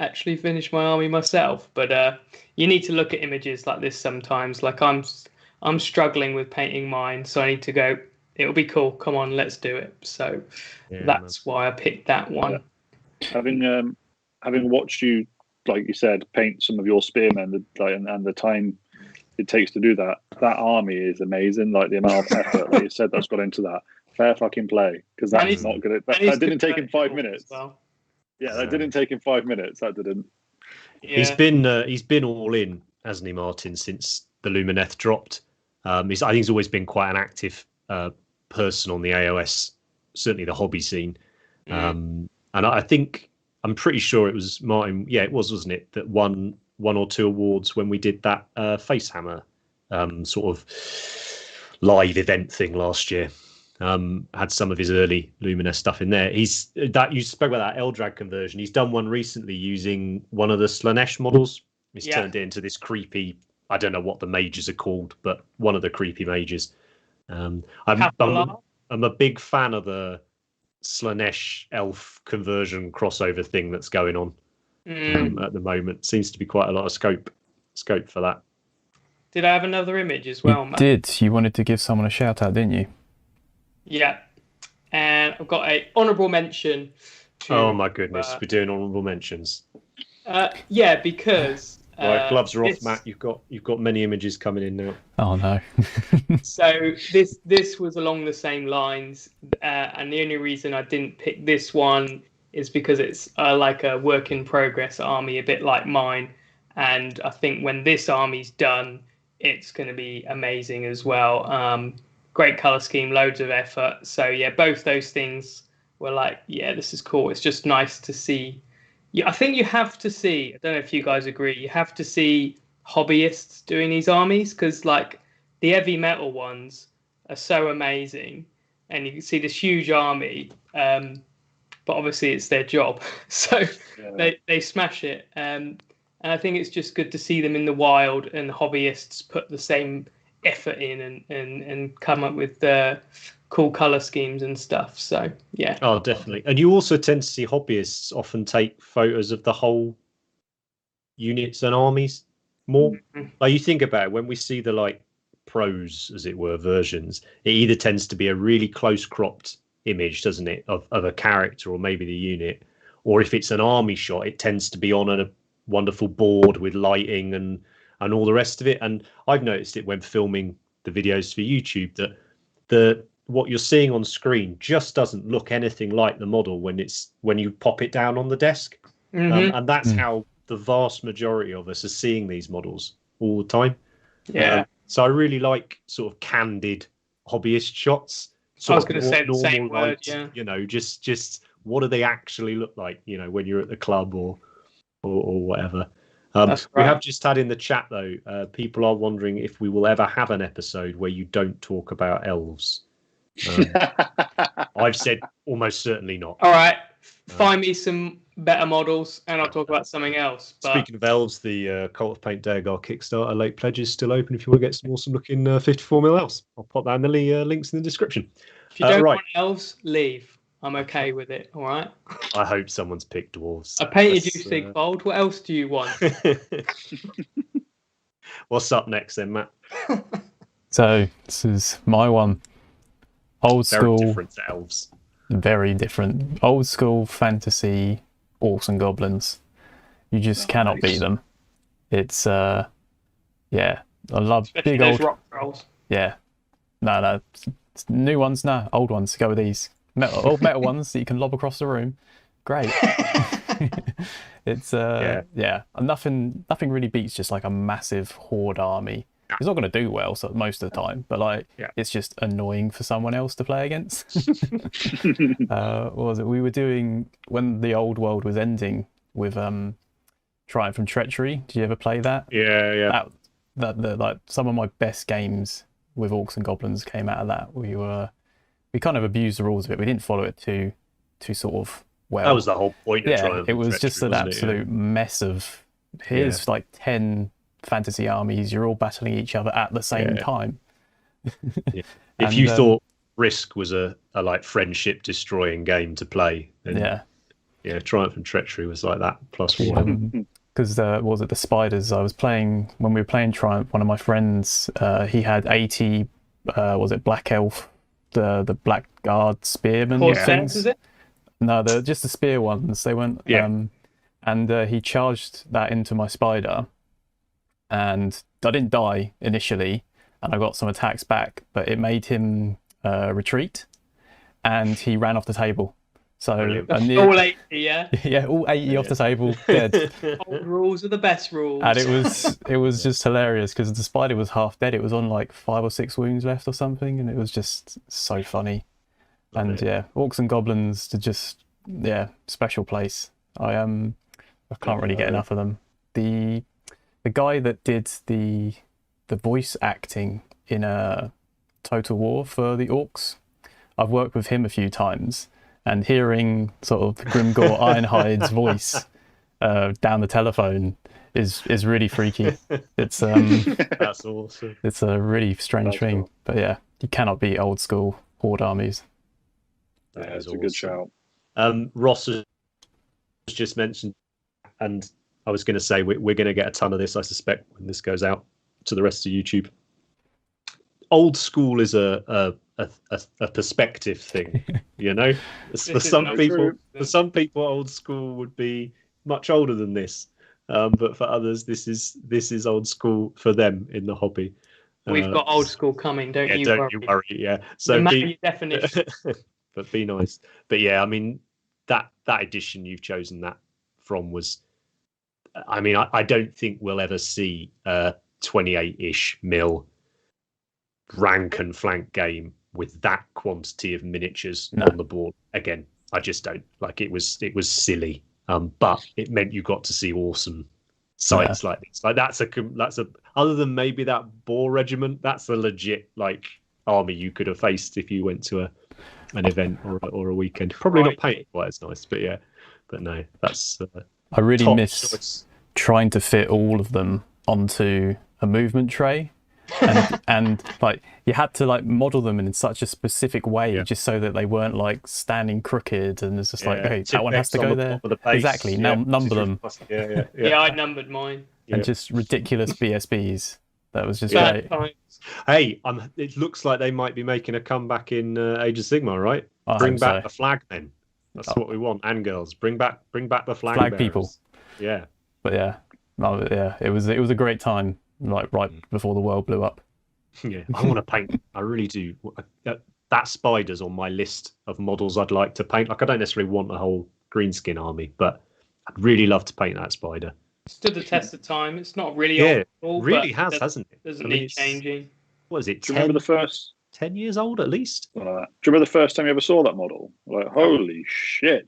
actually finish my army myself. But you need to look at images like this sometimes. Like I'm struggling with painting mine, so I need to go, it'll be cool, come on, let's do it. So that's why I picked that one. Having watched you, like you said, paint some of your spearmen, and the time it takes to do that army is amazing. Like the amount of effort, like you said, that's got into that. Fair fucking play, because that's not good. That didn't take him 5 minutes. Well. Yeah, that didn't take him 5 minutes. That didn't. Yeah. He's been all in, hasn't he, Martin, since the Lumineth dropped. I think he's always been quite an active person on the AOS, certainly the hobby scene. And I'm pretty sure it was Martin. Yeah, it was, wasn't it, that won 1 or 2 awards when we did that Facehammer sort of live event thing last year. Had some of his early Lumineth stuff in there. You spoke about that Eldrad conversion. He's done one recently using one of the Slanesh models. He's turned it into this creepy, I don't know what the mages are called, but one of the creepy mages. I'm a big fan of the Slanesh elf conversion crossover thing that's going on at the moment. Seems to be quite a lot of scope for that. Did I have another image as well, Matt? Did. You wanted to give someone a shout out, didn't you? Yeah, and I've got a honourable mention. Oh my goodness, we're doing honourable mentions. Yeah, because right, gloves are off, Matt. You've got many images coming in now. Oh no. So this was along the same lines, and the only reason I didn't pick this one is because it's like a work in progress army, a bit like mine, and I think when this army's done, it's going to be amazing as well. Great color scheme, loads of effort. So yeah, both those things were like, yeah, this is cool. It's just nice to see. Yeah, I think you have to see, I don't know if you guys agree, you have to see hobbyists doing these armies, because like the heavy metal ones are so amazing, and you can see this huge army, but obviously it's their job. So they smash it. And I think it's just good to see them in the wild, and hobbyists put the same effort in and come up with cool color schemes and stuff. So yeah. Oh, definitely. And you also tend to see hobbyists often take photos of the whole units and armies more. Like you think about it, when we see the like pros, as it were, versions, it either tends to be a really close cropped image, doesn't it, of a character or maybe the unit, or if it's an army shot, it tends to be on a wonderful board with lighting and all the rest of it. And I've noticed it when filming the videos for YouTube that what you're seeing on screen just doesn't look anything like the model when you pop it down on the desk. And that's how the vast majority of us are seeing these models all the time. Yeah. So I really like sort of candid hobbyist shots. I was going to say the same word. Yeah. You know, just what do they actually look like? You know, when you're at the club or whatever. That's right. We have just had in the chat though. People are wondering if we will ever have an episode where you don't talk about elves. I've said almost certainly not. All right, find me some better models, and I'll talk about something else. But... Speaking of elves, the Cult of Paint Dagar Kickstarter late pledge is still open if you want to get some awesome looking 54mm elves. I'll pop that in the links in the description. If you don't want elves, leave. I'm okay with it. All right. I hope someone's picked dwarves. I painted you Sigbold. What else do you want? What's up next then, Matt? So this is my one. Old school. Very different to elves. Very different. Old school fantasy orcs and goblins. You just cannot beat them. It's yeah. I love especially big those old rock rolls. Yeah. No. New ones, no. Old ones. Go with these. Old metal ones that you can lob across the room. Great. It's yeah. Nothing really beats just like a massive horde army. It's not going to do well most of the time, but like it's just annoying for someone else to play against. What was it? We were doing when the old world was ending with Triumph and Treachery. Did you ever play that? Yeah. That like some of my best games with orcs and goblins came out of that. We kind of abused the rules of it. We didn't follow it too sort of well. That was the whole point of Triumph. It was just an absolute mess of here's like 10 fantasy armies, you're all battling each other at the same time. If you thought Risk was a like friendship destroying game to play, then Triumph and Treachery was like that +1. Because was it the spiders I was playing when we were playing Triumph? One of my friends, he had 80 was it Black Elf, the Blackguard spearmen things? Is it? No, they're just the spear ones. They went and he charged that into my spider, and I didn't die initially, and I got some attacks back, but it made him retreat, and he ran off the table. So all 80, yeah, all 80 off the table, dead. Old rules are the best rules. And it was just hilarious because the spider was half dead. It was on like 5 or 6 wounds left or something, and it was just so funny. And orcs and goblins to just special place. I can't really get enough of them. The guy that did the voice acting in Total War for the orcs, I've worked with him a few times, and hearing sort of Grimgor Ironhide's voice down the telephone is really freaky. It's that's awesome. It's a really strange thing, cool. But yeah, you cannot beat old school horde armies. That's a good shout. Ross has just mentioned, and I was going to say we're going to get a ton of this, I suspect, when this goes out to the rest of YouTube. Old school is a perspective thing, you know. For some people, old school would be much older than this, but for others, this is old school for them in the hobby. We've got old school coming, don't you worry. Yeah, so your definition. But be nice. But yeah, I mean that edition you've chosen that from was. I mean, I don't think we'll ever see a 28-ish mil rank and flank game with that quantity of miniatures on the board again. I just don't. Like it was silly, but it meant you got to see awesome sites like this. Like that's a other than maybe that boar regiment, that's a legit like army you could have faced if you went to an event or a weekend. Probably not painted quite as nice, but no, that's. I really miss trying to fit all of them onto a movement tray. and like you had to like model them in such a specific way just so that they weren't like standing crooked, and it's just like, okay, that one has to go there. Exactly. Now number them. Yeah, I numbered mine. And just ridiculous BSBs. That was just great. Hey, it looks like they might be making a comeback in Age of Sigmar, right? Bring back the flag then. That's what we want. And girls, bring back the flag bearers. people. Yeah. But yeah, it was a great time, like right before the world blew up. Yeah, I want to paint. I really do. That spider's on my list of models I'd like to paint. Like, I don't necessarily want a whole greenskin army, but I'd really love to paint that spider. Stood the test of time. It's not really old, really has, hasn't it? Doesn't need changing. What is it? Do you remember the first 10 years old at least? Do you remember the first time you ever saw that model? Like, holy shit!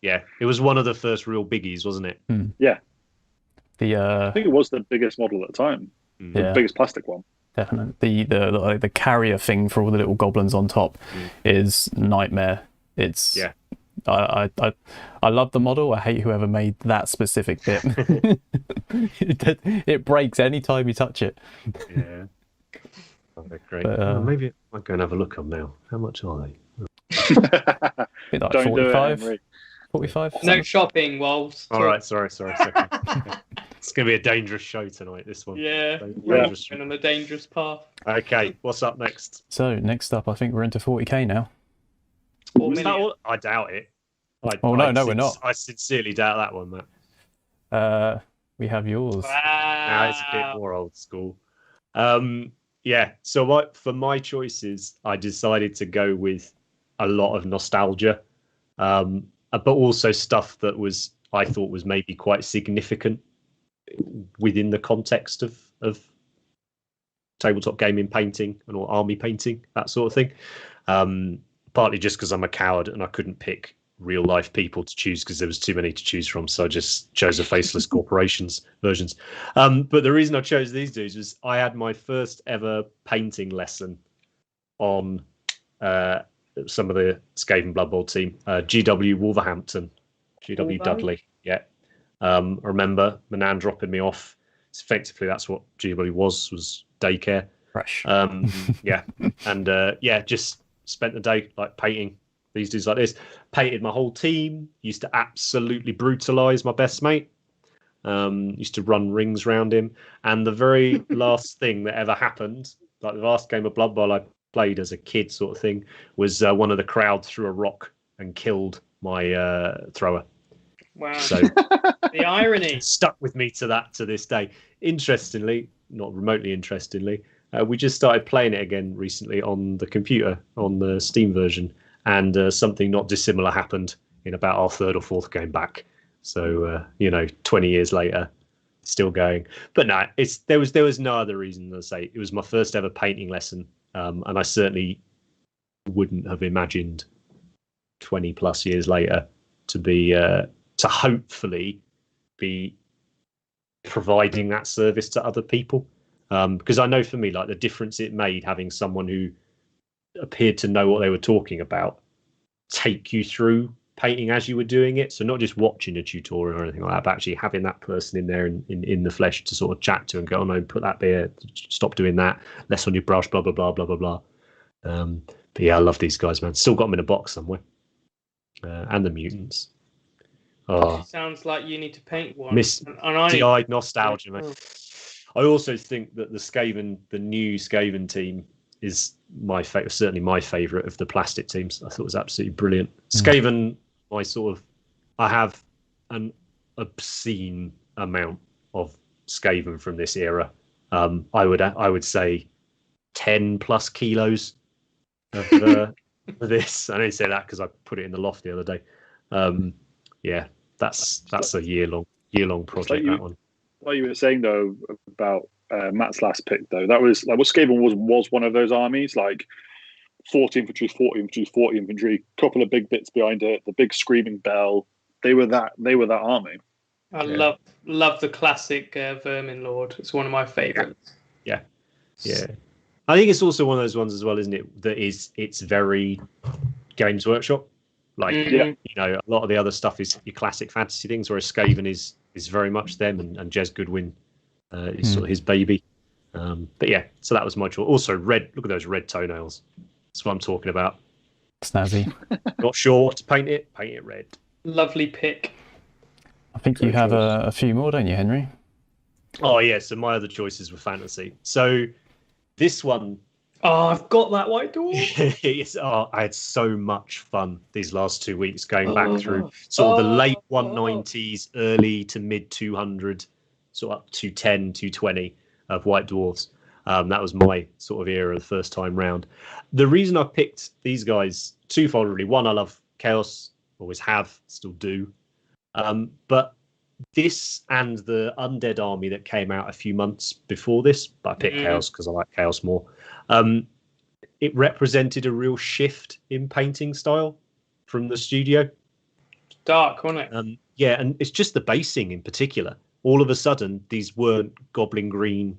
Yeah. It was one of the first real biggies, wasn't it? Yeah. I think it was the biggest model at the time. The biggest plastic one. Definitely. The carrier thing for all the little goblins on top is nightmare. It's I love the model. I hate whoever made that specific bit. It breaks any time you touch it. Yeah. Okay, great. But, maybe I'll go and have a look on now. How much are they? Like Don't 45? do it, 45? No shopping whilst. All right, sorry. It's going to be a dangerous show tonight, this one. Yeah, we're on a dangerous path. Okay, what's up next? So, next up, I think we're into 40k now. Was that all? I doubt it. No, we're not. I sincerely doubt that one, Matt. We have yours. Wow. Now it's a bit more old school. So for my choices, I decided to go with a lot of nostalgia, but also stuff that I thought was maybe quite significant within the context of tabletop gaming painting and or army painting, that sort of thing. Partly just because I'm a coward and I couldn't pick real life people to choose because there was too many to choose from, so I just chose the faceless corporations versions. But the reason I chose these dudes was I had my first ever painting lesson on some of the Skaven Blood Bowl team, GW Wolverhampton, GW Dudley. Yeah, I remember Manan dropping me off. It's effectively that's what GW was daycare. Fresh. Just spent the day like painting these dudes like this. Painted my whole team. Used to absolutely brutalize my best mate. Used to run rings around him. And the very last thing that ever happened, like the last game of Blood Bowl I played as a kid sort of thing, was one of the crowd threw a rock and killed my thrower. Wow. So the irony stuck with me to this day. Interestingly, not remotely interestingly, we just started playing it again recently on the computer, on the Steam version, and something not dissimilar happened in about our third or fourth game back. So 20 years later, still going. But no, there was no other reason to say it was my first ever painting lesson, and I certainly wouldn't have imagined 20 plus years later to be to hopefully be providing that service to other people. Because I know for me, like the difference it made having someone who appeared to know what they were talking about take you through painting as you were doing it. So not just watching a tutorial or anything like that, but actually having that person in there in the flesh to sort of chat to and go, oh no, put that there, stop doing that, less on your brush, blah, blah, blah, blah, blah, blah. But yeah, I love these guys, man. Still got them in a box somewhere. And the mutants. Oh, sounds like you need to paint one. Misty-eyed nostalgia, man. I also think that the new Skaven team is my favorite, certainly my favorite of the plastic teams. I thought it was absolutely brilliant. Skaven, I have an obscene amount of Skaven from this era. I would say 10 plus kilos of this. I didn't say that because I put it in the loft the other day. That's a year long project. That one. What you were saying though about Matt's last pick though, that was like what Skaven was one of those armies, like 40 infantry, 40 infantry, 40 infantry, couple of big bits behind it, the big screaming bell. They were that army. I love the classic Vermin Lord. It's one of my favorites. Yeah. I think it's also one of those ones as well, isn't it? It's very Games Workshop. Like a lot of the other stuff is your classic fantasy things, whereas Skaven is very much them, and Jez Goodwin is sort of his baby. But yeah, so that was my choice. Also, red. Look at those red toenails. That's what I'm talking about. Snazzy. Not sure what to paint it. Paint it red. Lovely pick. I think you have a few more, don't you, Henry? Oh yeah. So my other choices were fantasy. So this one Oh, I've got that white dwarf. I had so much fun these last 2 weeks going back through Oh, sort of the late oh, 190s, early to mid 200, sort of up to 210, 220 of white dwarfs. That was my sort of era the first time round. The reason I picked these guys twofold really. One, I love Chaos, always have, still do. But this and the Undead Army that came out a few months before this, but I picked Chaos because I like Chaos more. It represented a real shift in painting style from the studio. dark, wasn't it? Yeah, and it's just the basing in particular. All of a sudden, these weren't goblin green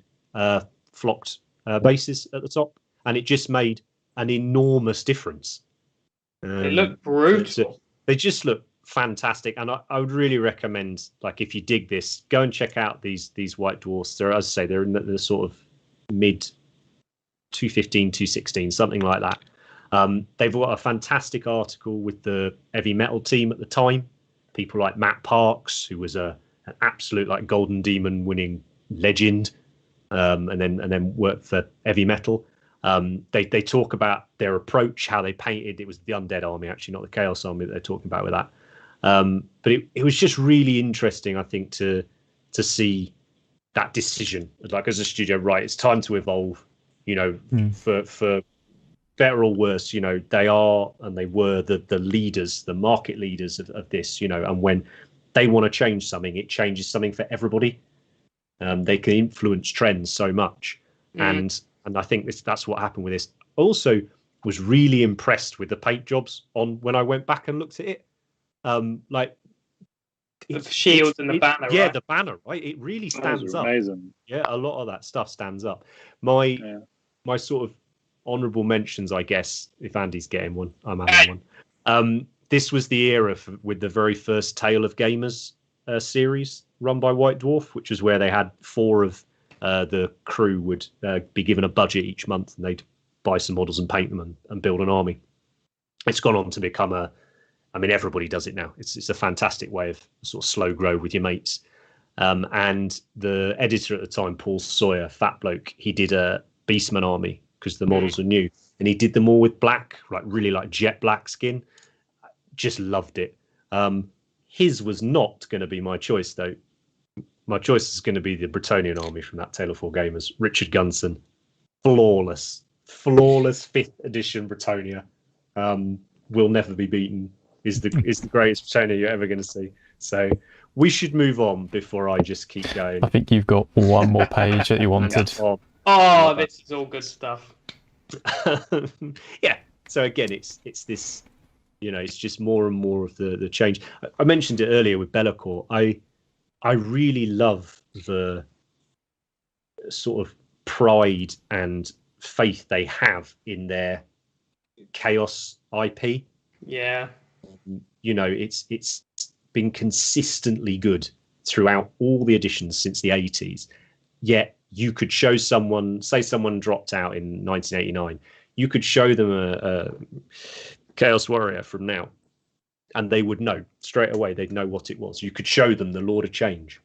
flocked bases at the top, and it just made an enormous difference. It looked brutal. They just look fantastic, and I would really recommend, like, if you dig this, go and check out these white dwarfs. They're, as I say, they're in the sort of mid 215, 216, something like that. They've got a fantastic article with the heavy metal team at the time. People like Matt Parks, who was an absolute like Golden Demon winning legend, and then worked for heavy metal. They talk about their approach, how they painted. It was the Undead Army, actually, not the Chaos Army that they're talking about with that. But it was just really interesting, I think, to see that decision. Like, as a studio, right, it's time to evolve. For better or worse, they are and they were the leaders, the market leaders of this, and when they want to change something, it changes something for everybody. They can influence trends so much. And I think that's what happened with this. Also was really impressed with the paint jobs on when I went back and looked at it. Like the shield and the banner. Yeah, right? the banner, right? It really stands up. Amazing. Yeah, a lot of that stuff stands up. My sort of honourable mentions, I guess, if Andy's getting one, I'm having one. This was the era with the very first Tale of Gamers series run by White Dwarf, which was where they had 4 of the crew would be given a budget each month, and they'd buy some models and paint them and build an army. It's gone on to become everybody does it now. It's a fantastic way of sort of slow grow with your mates. And the editor at the time, Paul Sawyer, fat bloke, he did a Beastman army because the models were new, and he did them all with black, like really like jet black skin. Just loved it. His was not going to be my choice though. My choice is going to be the Bretonian army from that Tale of Four Gamers. Richard Gunson, flawless 5th edition Bretonia. Will never be beaten. Is the greatest Bretonia you're ever going to see. So we should move on before I just keep going. I think you've got one more page that you wanted. Oh, this is all good stuff. Yeah. So again, it's this, it's just more and more of the change. I mentioned it earlier with Bellacore. I really love the sort of pride and faith they have in their Chaos IP. Yeah. It's been consistently good throughout all the editions since the 80s. Yet you could show someone, say someone dropped out in 1989, you could show them a Chaos Warrior from now, and they would know straight away. They'd know what it was. You could show them the Lord of Change,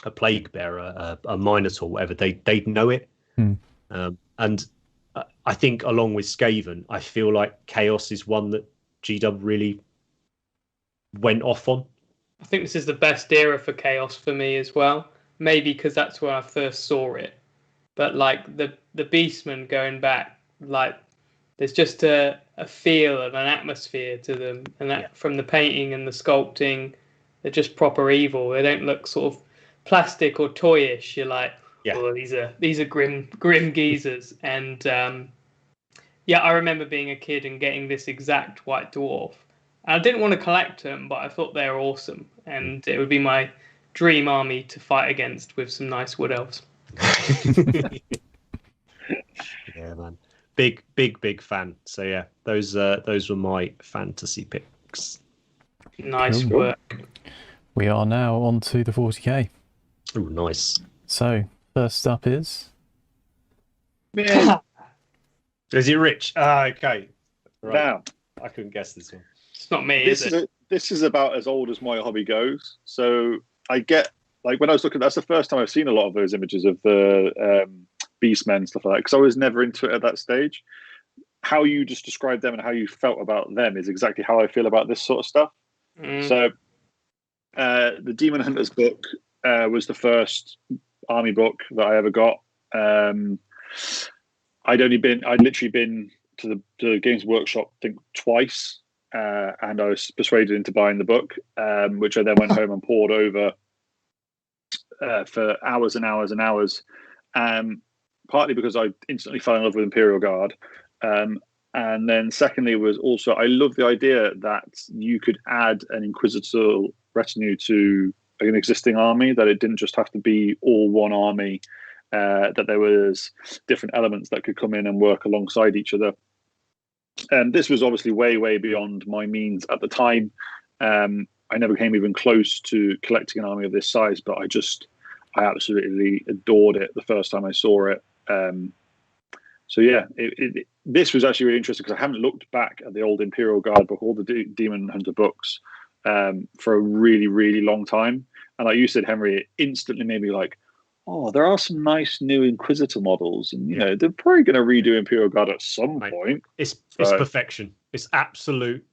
a Plague Bearer, a Minotaur, whatever. They'd know it. And I think along with Skaven, I feel like Chaos is one that GW really went off on. I think this is the best era for Chaos for me as well. Maybe because that's where I first saw it. But like the Beastmen going back, like there's just a feel and an atmosphere to them, and that from the painting and the sculpting, they're just proper evil. They don't look sort of plastic or toyish. You're like, oh, these are grim geezers. And I remember being a kid and getting this exact white dwarf. And I didn't want to collect them, but I thought they were awesome, and it would be my dream army to fight against with some nice wood elves. Yeah, man. Big fan. So yeah, those were my fantasy picks. Nice work. We are now on to the 40k. Oh, nice. So first up is Is it Rich? Okay. Right. Now I couldn't guess this one. It's not me, is it? This is about as old as my hobby goes. So I get, like, when I was looking, that's the first time I've seen a lot of those images of the beastmen and stuff like that, because I was never into it at that stage. How you just described them and how you felt about them is exactly how I feel about this sort of stuff. So the Demon Hunters book was the first army book that I ever got. I'd literally been to the Games Workshop, I think, twice, and I was persuaded into buying the book, which I then went home and poured over for hours and hours and hours. Partly because I instantly fell in love with Imperial Guard, and then secondly was also I love the idea that you could add an Inquisitor retinue to an existing army, that it didn't just have to be all one army, that there was different elements that could come in and work alongside each other. And this was obviously way, way beyond my means at the time. I never came even close to collecting an army of this size, but I absolutely adored it the first time I saw it. So yeah, this was actually really interesting because I haven't looked back at the old Imperial Guard book, all the Demon Hunter books, for a really, really long time. And like you said, Henry, it instantly made me like, oh, there are some nice new Inquisitor models, and they're probably going to redo Imperial Guard at some point. It's perfection. It's absolute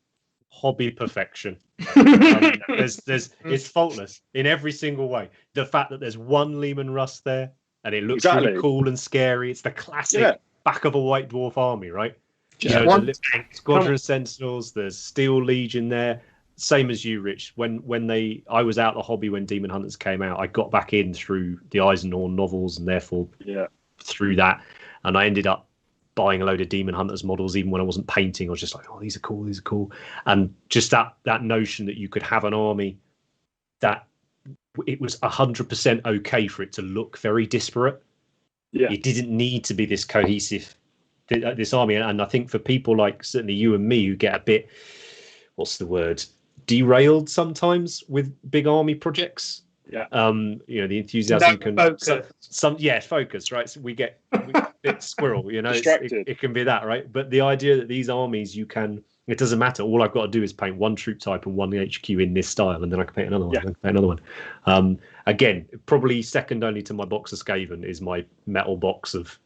hobby perfection. It's faultless in every single way. The fact that there's one Leman Russ there and it looks really cool and scary. It's the classic back of a White Dwarf army, right? Just one Squadron of Sentinels. There's Steel Legion there. Same as you, Rich. I was out the hobby when Demon Hunters came out. I got back in through the Eisenhorn novels and therefore through that, and I ended up buying a load of Demon Hunters models even when I wasn't painting. I was just like, oh, these are cool. And just that notion that you could have an army that it was 100% okay for it to look very disparate. Yeah, it didn't need to be this cohesive, this army. And I think for people like certainly you and me who get a bit, what's the word, derailed sometimes with big army projects. Yeah. The enthusiasm can focus, right? So we get a bit squirrel, distracted. It can be that, right? But the idea that these armies it doesn't matter. All I've got to do is paint one troop type and one HQ in this style, and then I can paint another one. I can paint another one. Again, probably second only to my box of Skaven is my metal box of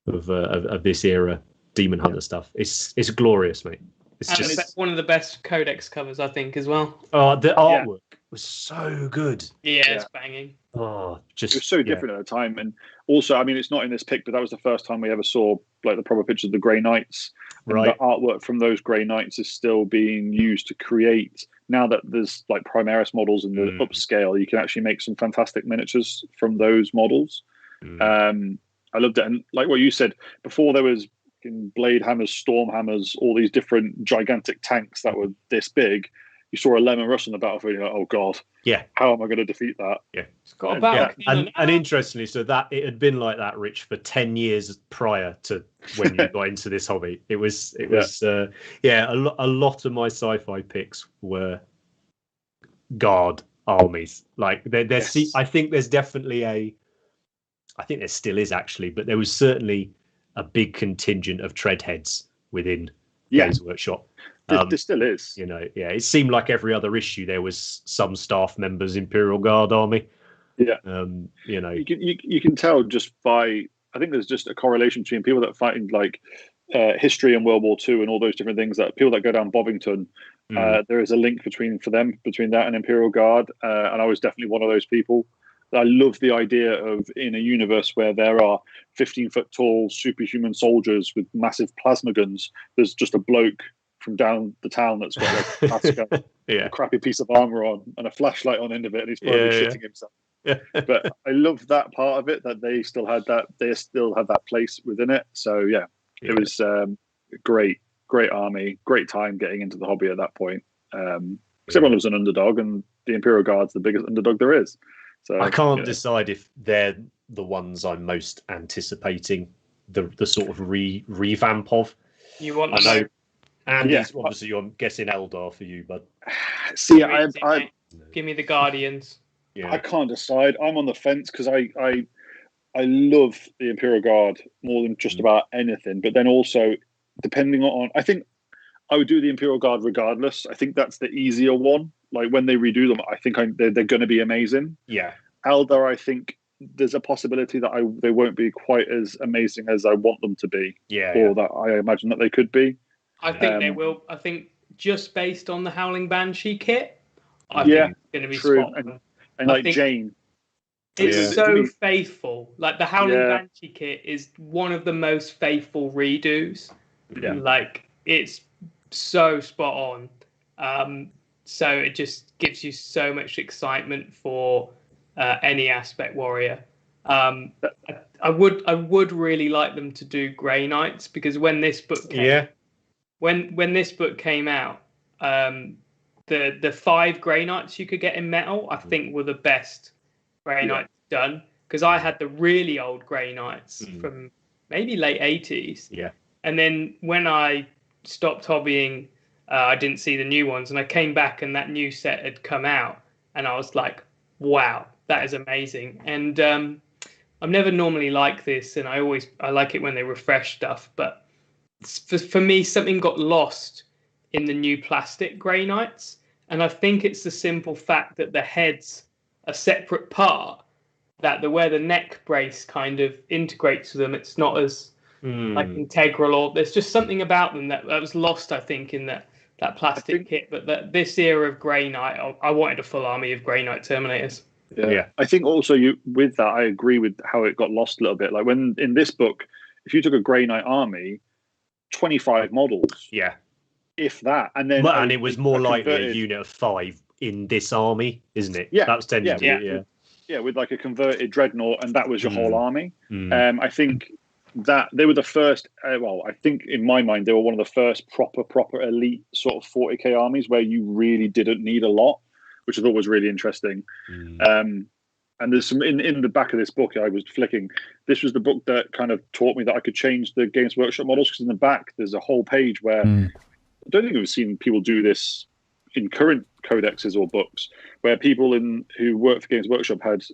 this era Demon Hunter stuff. It's glorious, mate. It's one of the best Codex covers, I think, as well. Oh, the artwork was so good. Yeah, it's banging. Oh, it was so different at the time. And also, I mean, it's not in this pic, but that was the first time we ever saw like the proper pictures of the Grey Knights. Right. And the artwork from those Grey Knights is still being used to create. Now that there's like Primaris models in the upscale, you can actually make some fantastic miniatures from those models. I loved it. And like what you said before, there was blade hammers, storm hammers, all these different gigantic tanks that were this big. You saw a Leman Russ on the battlefield, you're like, oh god, how am I going to defeat that? It's got a battle. And interestingly, so that it had been like that, Rich, for 10 years prior to when you got into this hobby. It was a lot of my sci-fi picks were guard armies. Like I think there's definitely I think there still is actually, but there was certainly a big contingent of treadheads within Games Workshop. There still is. It seemed like every other issue there was some staff members Imperial Guard army. Yeah. You can tell just by, I think there's just a correlation between people that fight in like history and World War II and all those different things, that people that go down Bovington, there is a link between that and Imperial Guard. And I was definitely one of those people. I love the idea of in a universe where there are 15-foot tall superhuman soldiers with massive plasma guns, there's just a bloke from down the town that's got a crappy piece of armor on and a flashlight on end of it, and he's probably shitting himself. But I love that part of it, that they still had that place within it. So it was great army, great time getting into the hobby at that point. Because everyone was an underdog, and the Imperial Guard's the biggest underdog there is. So I can't decide if they're the ones I'm most anticipating the sort of revamp of. You want to know? And obviously you're guessing Eldar for you, but see, give me the Guardians. I can't decide. I'm on the fence because I love the Imperial Guard more than just about anything. But then also, depending on, I think I would do the Imperial Guard regardless. I think that's the easier one. Like when they redo them, I think they're going to be amazing. Yeah. Eldar, I think there's a possibility that they won't be quite as amazing as I want them to be, or that I imagine that they could be. I think they will. I think just based on the Howling Banshee kit, I Yeah, think it's going to be true. spot on. And like Jane, It's so faithful. Like the Howling Banshee kit is one of the most faithful redos. Yeah. Like it's so spot on. So it just gives you so much excitement for any aspect warrior. I would really like them to do Grey Knights, because when this book came, when this book came out, the 5 Grey Knights you could get in metal, I think were the best Grey Knights done, because I had the really old Grey Knights from maybe late 80s. Yeah. And then when I stopped hobbying, I didn't see the new ones, and I came back and that new set had come out, and I was like, wow, that is amazing. And I'm never normally like this, and I like it when they refresh stuff, but for me, something got lost in the new plastic Grey Knights, and I think it's the simple fact that the head's a separate part, that where the neck brace kind of integrates with them, it's not as like integral, or there's just something about them that was lost, I think, in that plastic kit. But this era of Grey Knight, I wanted a full army of Grey Knight Terminators. Yeah. I think also with that, I agree with how it got lost a little bit. Like when in this book, if you took a Grey Knight army, 25 models. Yeah. If that. And then it was more likely a unit of 5 in this army, isn't it? Yeah. That was tending to be, Yeah, with like a converted dreadnought, and that was your whole army. I think that they were the first, I think in my mind, they were one of the first proper elite sort of 40k armies where you really didn't need a lot, which I thought was really interesting. And there's some in the back of this book I was flicking. This was the book that kind of taught me that I could change the Games Workshop models, because in the back there's a whole page where I don't think I've seen people do this in current codexes or books, where people who work for Games Workshop had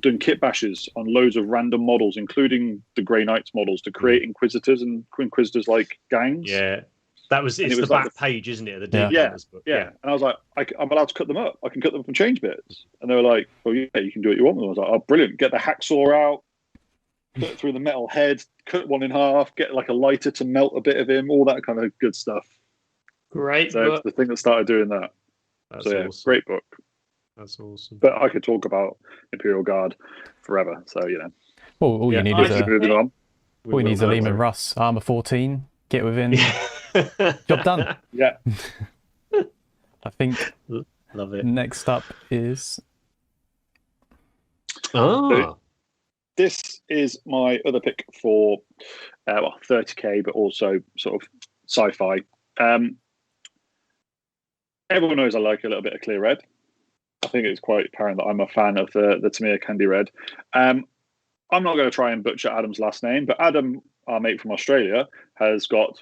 done kit bashes on loads of random models, including the Grey Knights models, to create Inquisitors and Inquisitors like gangs. Yeah, it's the back page, isn't it? The book. Yeah. And I was like, I'm allowed to cut them up. I can cut them up and change bits. And they were like, well, yeah, you can do what you want with them. I was like, oh, brilliant. Get the hacksaw out, cut through the metal head, cut one in half, get like a lighter to melt a bit of him, all that kind of good stuff. Great. So it's the thing that started doing that. That's awesome. Great book. That's awesome. But I could talk about Imperial Guard forever. So, Well, all you need is a Lehman Russ armor 14. Get within. Job done. Yeah. I think. Love it. Next up is. So this is my other pick for 30k, but also sort of sci-fi. Everyone knows I like a little bit of clear red. I think it's quite apparent that I'm a fan of the Tamir Candy Red. I'm not going to try and butcher Adam's last name, but Adam, our mate from Australia, has got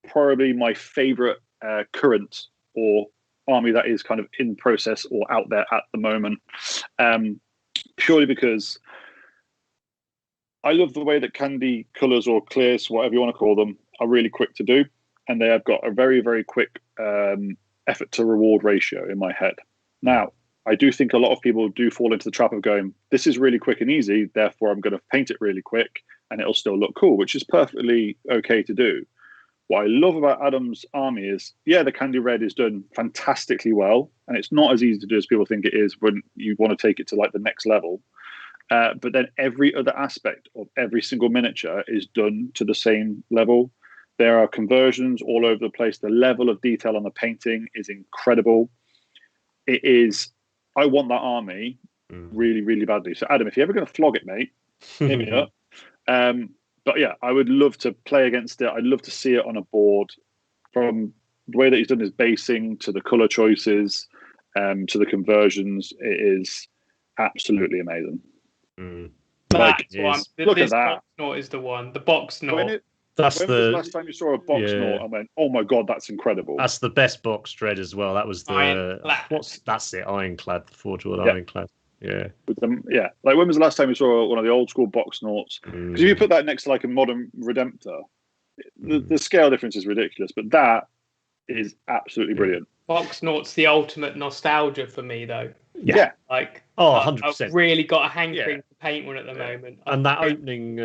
probably my favourite current or army that is kind of in process or out there at the moment, purely because I love the way that candy colours or clears, whatever you want to call them, are really quick to do, and they have got a very, very quick effort to reward ratio in my head. Now, I do think a lot of people do fall into the trap of going, this is really quick and easy, therefore I'm going to paint it really quick and it'll still look cool, which is perfectly okay to do. What I love about Adam's army is, the Candy Red is done fantastically well, and it's not as easy to do as people think it is when you want to take it to like the next level. But then every other aspect of every single miniature is done to the same level. There are conversions all over the place. The level of detail on the painting is incredible. It is, I want that army really, really badly. So Adam, if you're ever going to flog it, mate, hit me up. But yeah, I would love to play against it. I'd love to see it on a board, from the way that he's done his basing to the color choices, to the conversions. It is absolutely amazing. Look at that. Box Knot is the one. The box knot. When was the last time you saw a box knot? I went, oh my god, that's incredible. That's the best box dread as well. That was the Ironclad, the Forge World Ironclad. Yeah. With them, like when was the last time you saw one of the old school box knots? Because if you put that next to like a modern Redemptor, the scale difference is ridiculous, but that is absolutely brilliant. Box knot's the ultimate nostalgia for me, though. Yeah. Like, Oh, I've 100%. really got a hankering to paint one at the moment. And that opening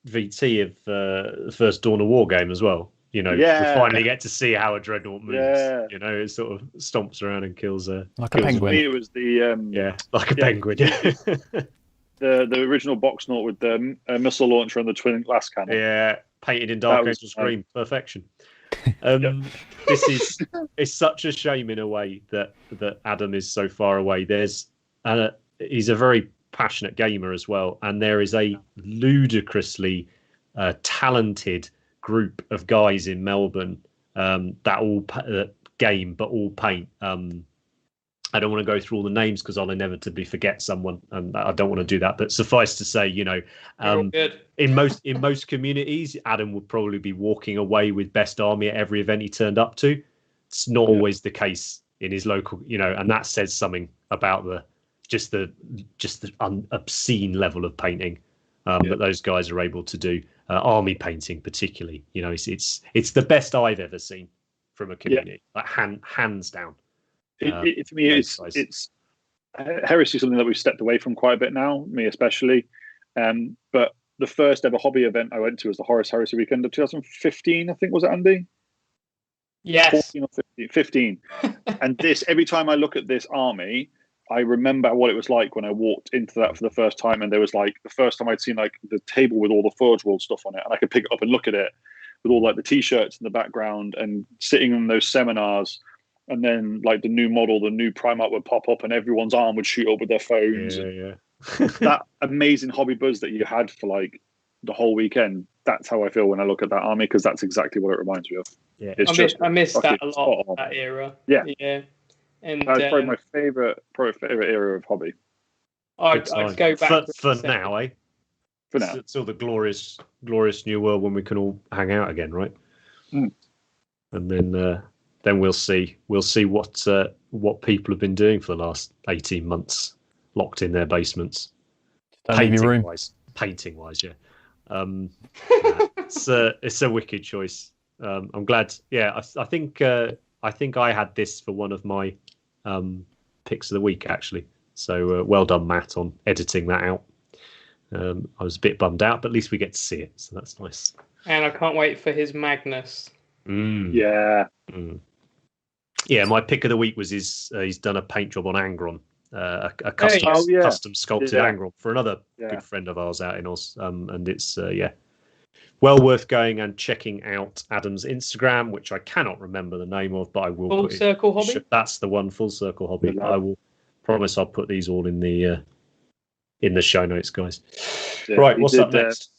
VT of the first Dawn of War game as well. You know, we finally get to see how a dreadnought moves. Yeah. You know, it sort of stomps around and kills like a kills penguin. For me, it was like a penguin. Yeah. the original Boxnaut with the missile launcher and the twin glass cannon. Yeah, painted in Dark Angel's green, perfection. It's such a shame in a way that Adam is so far away. He's a very passionate gamer as well, and there is a ludicrously talented group of guys in Melbourne that all game but all paint. I don't want to go through all the names because I'll inevitably forget someone, and I don't want to do that. But suffice to say, you know, in most communities, Adam would probably be walking away with best army at every event he turned up to. It's not always the case in his local, you know, and that says something about the obscene level of painting that those guys are able to do. Army painting, particularly, you know, it's the best I've ever seen from a community, like hands down. For me, it's heresy is something that we've stepped away from quite a bit now, me especially. But the first ever hobby event I went to was the Horus Heresy weekend of 2015, I think, was it, Andy? Yes. 14 or 15. And every time I look at this army, I remember what it was like when I walked into that for the first time, and there was like the first time I'd seen like the table with all the Forge World stuff on it, and I could pick it up and look at it with all like the t-shirts in the background, and sitting in those seminars. And then, like, the new model, the new Primarch would pop up and everyone's arm would shoot up with their phones. Yeah. That amazing hobby buzz that you had for, like, the whole weekend, that's how I feel when I look at that army, because that's exactly what it reminds me of. Yeah. I miss that a lot, that era. Yeah. And that's probably my favorite era of hobby. I'd go back for now, eh? For now. It's still the glorious new world when we can all hang out again, right? Mm. And then we'll see what people have been doing for the last 18 months, locked in their basements, painting wise, yeah. It's a wicked choice. I'm glad. Yeah, I think I had this for one of my picks of the week, actually. So well done, Matt, on editing that out. I was a bit bummed out, but at least we get to see it, so that's nice. And I can't wait for his Magnus. Yeah. Yeah, my pick of the week was he's done a paint job on Angron, a custom sculpted Angron for another good friend of ours out in Oz. And it's well worth going and checking out Adam's Instagram, which I cannot remember the name of, but I will. Full Circle Hobby. That's the one, Full Circle Hobby. I will promise I'll put these all in the show notes, guys. Yeah, right, what's up next?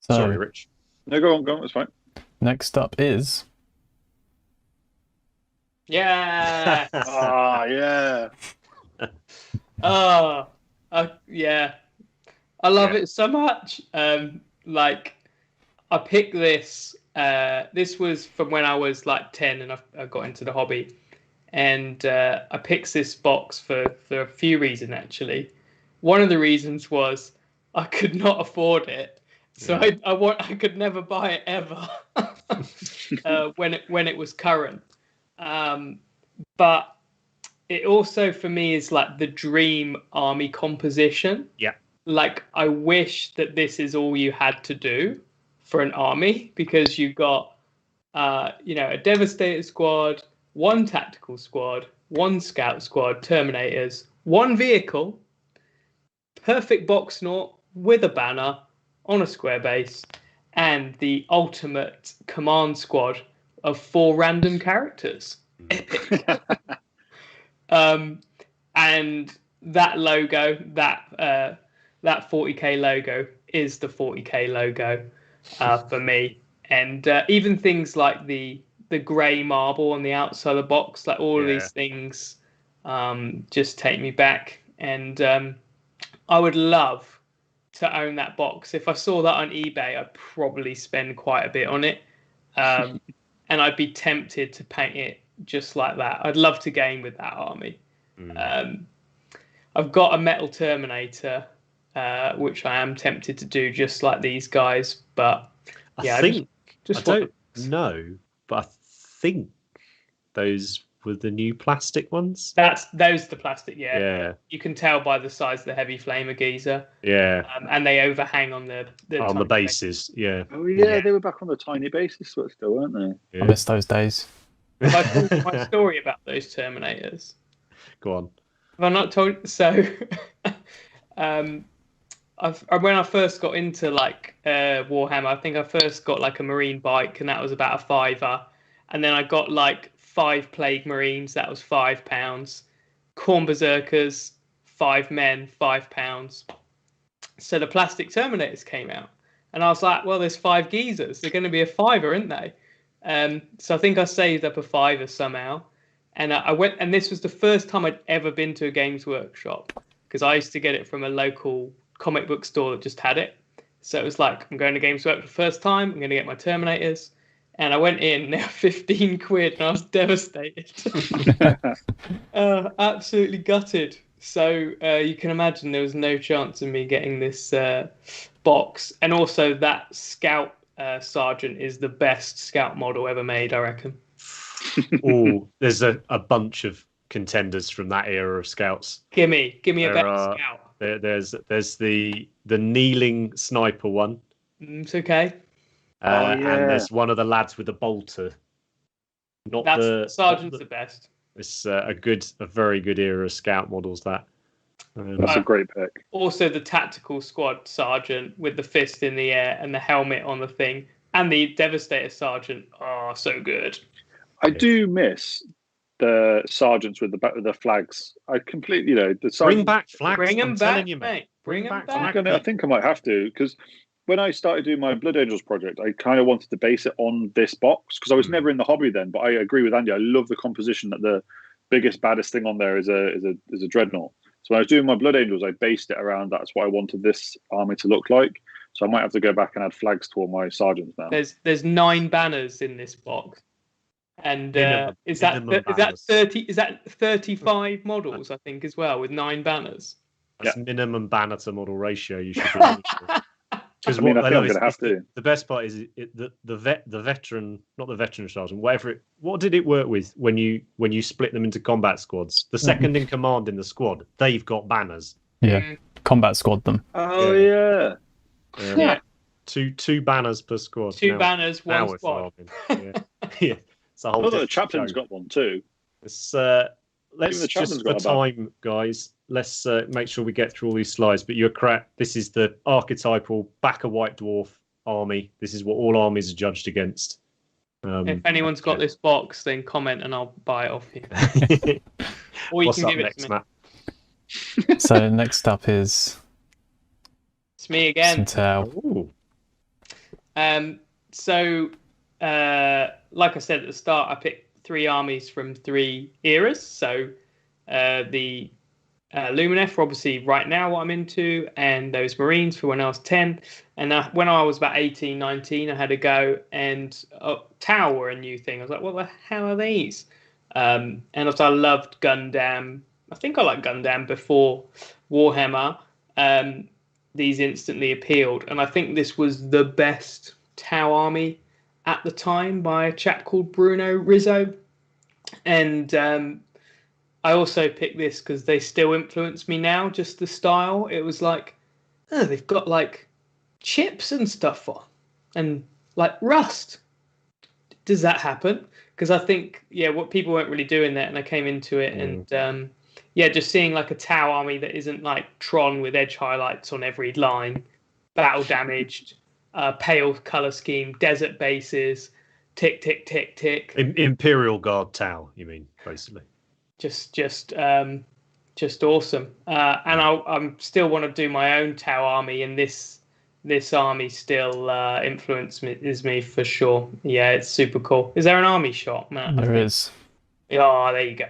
Sorry, Rich. No, go on. It's fine. Next up is. Yeah. Yeah. Yeah. I love it so much. Like, I picked this. This was from when I was like 10 and I got into the hobby. And I picked this box for a few reasons, actually. One of the reasons was I could not afford it. So I could never buy it ever when it was current. But it also, for me, is like the dream army composition. Yeah. Like, I wish that this is all you had to do for an army, because you've got, a Devastator squad, one tactical squad, one scout squad, Terminators, one vehicle, perfect Boxnaut with a banner on a square base, and the ultimate command squad of 4 random characters. Epic. And that logo, that 40k logo is the 40k logo for me. And even things like the grey marble on the outside of the box, like all of these things just take me back. And I would love to own that box. If I saw that on eBay, I'd probably spend quite a bit on it. And I'd be tempted to paint it just like that. I'd love to game with that army. I've got a metal Terminator, which I am tempted to do just like these guys. But yeah, I don't know, but I think those with the new plastic ones. Those the plastic, yeah. Yeah. You can tell by the size of the heavy flamer geezer. Yeah. And they overhang on the on the bases. Yeah. Oh yeah, they were back on the tiny bases still, weren't they? I miss those days. Have I told my story about those Terminators? Go on. Have I not told? So, when I first got into like Warhammer, I think I first got like a Marine bike, and that was about a £5. And then I got like 5 Plague Marines, that was £5. Khorne Berserkers, 5 men, £5. So the plastic Terminators came out, and I was like, well, there's 5 geezers. They're going to be a £5, aren't they? So I think I saved up a £5 somehow, and I went. And this was the first time I'd ever been to a Games Workshop, because I used to get it from a local comic book store that just had it. So it was like, I'm going to Games Workshop for the first time. I'm going to get my Terminators, and I went in. They were 15 quid, and I was devastated. Absolutely gutted. So you can imagine there was no chance of me getting this box, and also that Scout Sergeant is the best Scout model ever made, I reckon. Oh, there's a bunch of contenders from that era of Scouts. Give me a better Scout. There's the kneeling sniper one. It's okay. And there's one of the lads with a bolter. Sergeant's the best. It's a very good era of Scout models. That's a great pick. Also, the tactical squad sergeant with the fist in the air and the helmet on the thing, and the Devastator sergeant. Oh, so good. I do miss the sergeants with the flags. I completely, the sergeant, bring back flags. Bring them back, mate. Bring them back. I think I might have to, because when I started doing my Blood Angels project, I kind of wanted to base it on this box, because I was never in the hobby then. But I agree with Andy. I love the composition that the biggest, baddest thing on there is a dreadnought. So when I was doing my Blood Angels, I based it around that's what I wanted this army to look like. So I might have to go back and add flags to all my sergeants now. There's 9 banners in this box, and is that 30? Is that 35 models? I think as well, with 9 banners. That's minimum banner to model ratio. You should be. Because I think I'm going to have to. The best part is the veteran, not the veteran sergeant, what did it work with when you split them into combat squads? The second in command in the squad, they've got banners. Yeah, combat squad them. Oh yeah. Two banners per squad. Banners, one squad. Yeah. It's a whole. The chaplain's got one too. It's let's just for time, guys. Let's make sure we get through all these slides. But you're correct. This is the archetypal Backer White Dwarf army. This is what all armies are judged against. If anyone's got this box, then comment and I'll buy it off you. Or you can give it to me. Matt? So next up is it's me again. So like I said at the start, I picked 3 armies from 3 eras. So the Lumineth, obviously, right now what I'm into, and those Marines for when I was 10. And when I was about 18, 19, I had a go, and Tau were a new thing. I was like, what the hell are these? And also I loved Gundam. I think I liked Gundam before Warhammer. These instantly appealed. And I think this was the best Tau army at the time by a chap called Bruno Rizzo. And I also picked this because they still influence me now, just the style. It was like, they've got like chips and stuff on and like rust. Does that happen? Because I think, what people weren't really doing that, and I came into it and just seeing like a Tau army that isn't like Tron with edge highlights on every line, battle damaged, pale color scheme, desert bases, tick, tick, tick, tick. Imperial Guard Tau, you mean, basically. Just awesome. And I'm still want to do my own Tau army, and this army still influences me for sure. Yeah, it's super cool. Is there an army shot, Matt? There is. Oh, there you go.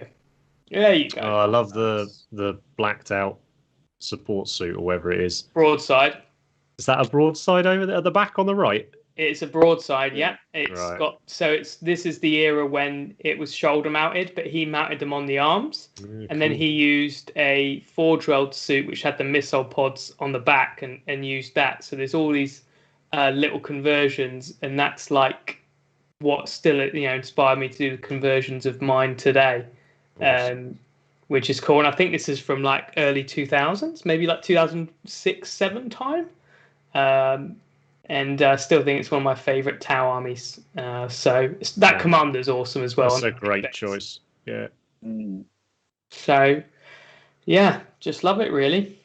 There you go. Oh, I love the blacked out support suit or whatever it is. Broadside. Is that a broadside over there at the back on the right? It's a broadside, yeah. It's right. got this is the era when it was shoulder mounted, but he mounted them on the arms, and then he used a forge-weld suit which had the missile pods on the back and used that. So there's all these little conversions, and that's like what still inspired me to do the conversions of mine today. which is cool. And I think this is from like early 2000s, maybe like 2006, 7 time. And I still think it's one of my favorite Tau armies. So that commander's awesome as well. That's a great choice. Yeah. So, yeah, just love it really.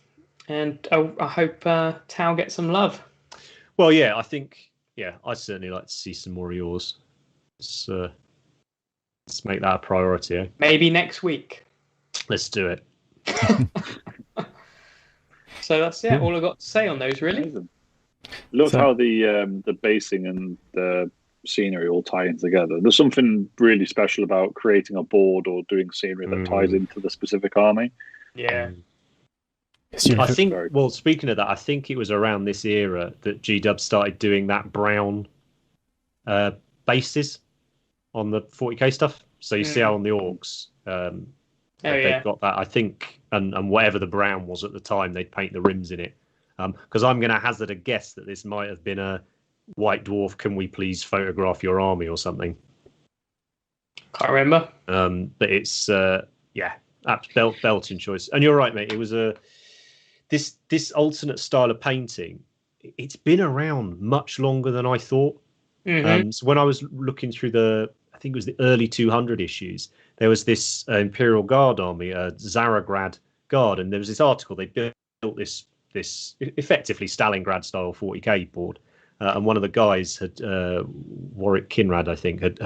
And I hope Tau gets some love. Well, yeah, I think, I'd certainly like to see some more of yours. Let's make that a priority. Eh? Maybe next week. Let's do it. So that's all I've got to say on those, really. Amazing. Love how the basing and the scenery all tie in together. There's something really special about creating a board or doing scenery that ties into the specific army. Yeah. I think, well, speaking of that, I think it was around this era that G-Dub started doing that brown bases on the 40k stuff. So you see how on the orcs, they've got that, I think, and whatever the brown was at the time, they'd paint the rims in it. Because I'm going to hazard a guess that this might have been a White Dwarf, can we please photograph your army or something? Can't remember. But it's, belting choice. And you're right, mate. It was this alternate style of painting. It's been around much longer than I thought. So when I was looking through I think it was the early 200 issues, there was this Imperial Guard army, Zaragrad Guard, and there was this article, they built this effectively Stalingrad style 40k board, and one of the guys had Warwick Kinrad, I think, had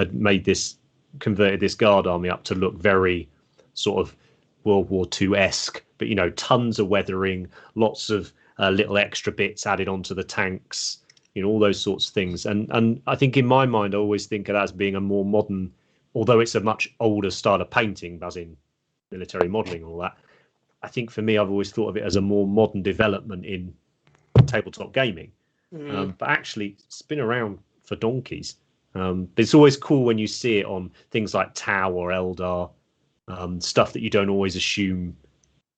converted this Guard army up to look very sort of World War II-esque, but tons of weathering, lots of little extra bits added onto the tanks, all those sorts of things. And I think in my mind, I always think of that as being a more modern, although it's a much older style of painting, as in military modelling and all that. I think for me, I've always thought of it as a more modern development in tabletop gaming. But actually, it's been around for donkeys. But it's always cool when you see it on things like Tau or Eldar, stuff that you don't always assume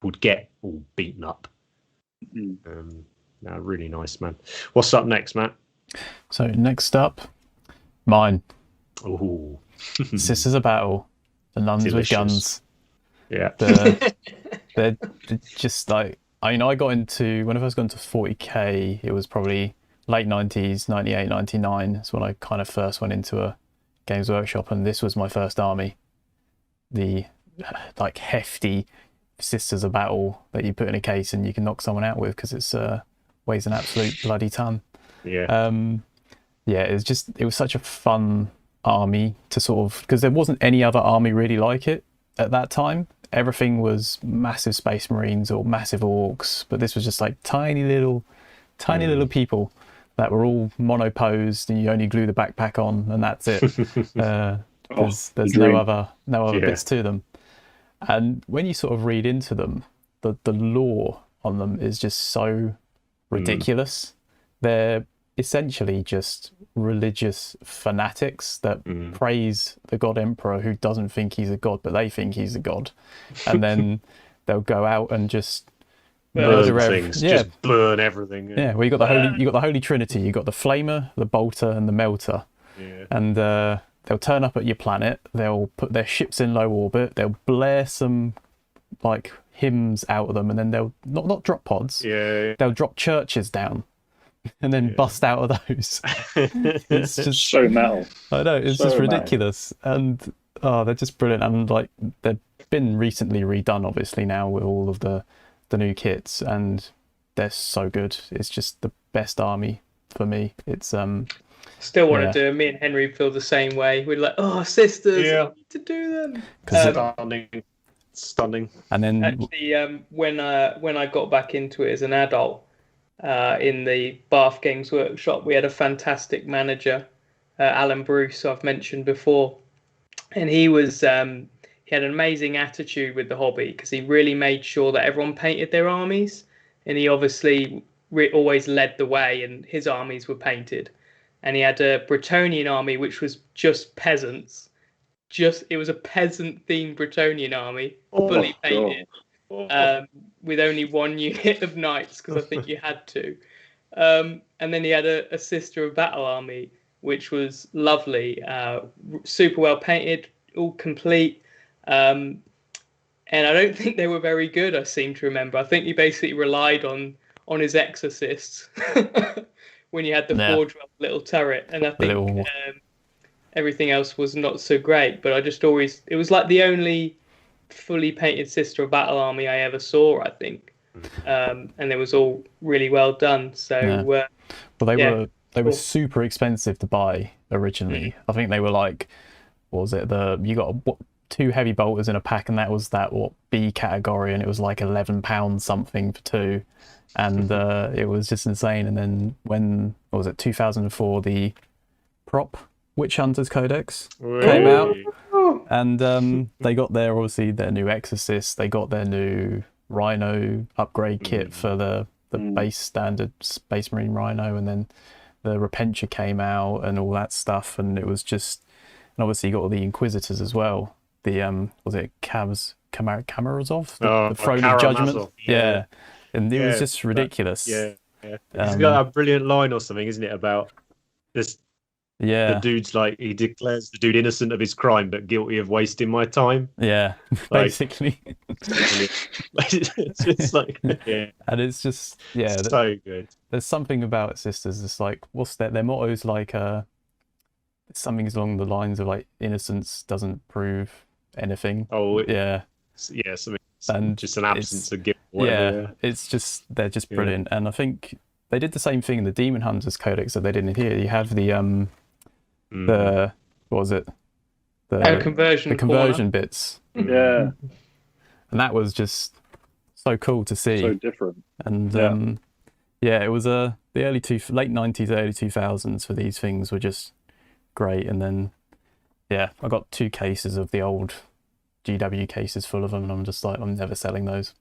would get all beaten up. Really nice, man. What's up next, Matt? So next up, mine. Ooh. Sisters of Battle, the nuns with guns. Yeah. They're just like, I got into, when I first got into 40k, it was probably late 90s, 98, 99. That's when I kind of first went into a Games Workshop, and this was my first army. The like hefty Sisters of Battle that you put in a case and you can knock someone out with because it's weighs an absolute bloody ton. Yeah. It was such a fun army to sort of, because there wasn't any other army really like it at that time. Everything was massive Space Marines or massive orcs, but this was just like tiny little people that were all monoposed, and you only glue the backpack on and that's it. There's no other bits to them. And when you sort of read into them, the lore on them is just so ridiculous. They're essentially just religious fanatics that praise the God Emperor, who doesn't think he's a god, but they think he's a god. And then they'll go out and just burn things, just burn everything. Yeah, well, you got the Holy Trinity. You got the Flamer, the Bolter, and the Melter. Yeah. And they'll turn up at your planet. They'll put their ships in low orbit. They'll blare some like hymns out of them, and then they'll not drop pods. Yeah. They'll drop churches down, and then bust out of those. It's just so metal. I know, it's so just ridiculous, and they're just brilliant. And like they've been recently redone, obviously now with all of the new kits, and they're so good. It's just the best army for me. It's still want to do them. Me and Henry feel the same way. We're like, sisters, I need to do them. Stunning. And then actually, when I got back into it as an adult, in the Bath Games Workshop, we had a fantastic manager, Alan Bruce, who I've mentioned before, and he was he had an amazing attitude with the hobby because he really made sure that everyone painted their armies, and he obviously always led the way, and his armies were painted. And he had a Bretonnian army which was just peasants. It was a peasant-themed Bretonnian army, fully painted, with only one unit of knights because I think you had to. And then he had a Sister of Battle army, which was lovely, super well painted, all complete. and I don't think they were very good. I seem to remember. I think he basically relied on his exorcists when you had the forge little turret, and I think everything else was not so great. But I just always, it was like the only fully painted Sister of Battle army I ever saw, I think, and it was all really well done. So, they were super expensive to buy originally. I think they were like, what was it? You got 2 heavy bolters in a pack, and that was B category, and it was like £11 something for 2, and it was just insane. And then when, what was it, 2004, the prop Witch Hunters Codex came out, and they got obviously their new Exorcist, they got their new Rhino upgrade kit for the base standard Space Marine Rhino, and then the Repentia came out and all that stuff, and it was just, and obviously you got all the Inquisitors as well. The was it Kamarazov, the Throne of Judgment, and it was just ridiculous. He's got a brilliant line or something, isn't it, about this? The dude's like, he declares the dude innocent of his crime but guilty of wasting my time. Yeah, basically. It's just like, and it's just so good. There's something about Sisters. It's like, what's that? Their motto's like something along the lines of like, innocence doesn't prove anything. Something, and just an absence of guilt. It's just, they're just brilliant. And I think they did the same thing in the Demon Hunters Codex that they did in here. You have the what was it? The conversion bits. Yeah. And that was just so cool to see. So different. And it was the late 90s, early 2000s for these things were just great. And then I got 2 cases of the old GW cases full of them, and I'm just like, I'm never selling those.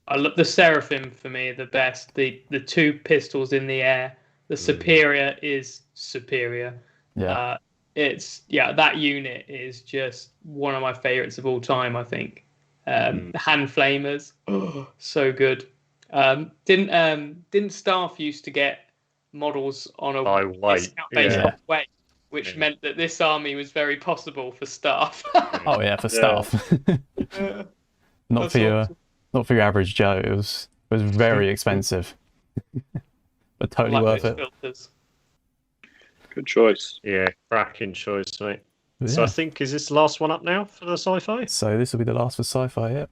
I love the Seraphim, for me, the best. The 2 pistols in the air. The Superior is superior. That unit is just one of my favorites of all time, I think. The hand flamers, so good. Didn't Staff used to get models on a discount based off weight, which meant that this army was very possible for Staff. For Staff. Not for your average Joe. It was very expensive, but totally worth it. Filters. Good choice. Yeah, cracking choice, mate. So I think, is this the last one up now for the sci-fi? So this will be the last for sci-fi, yeah.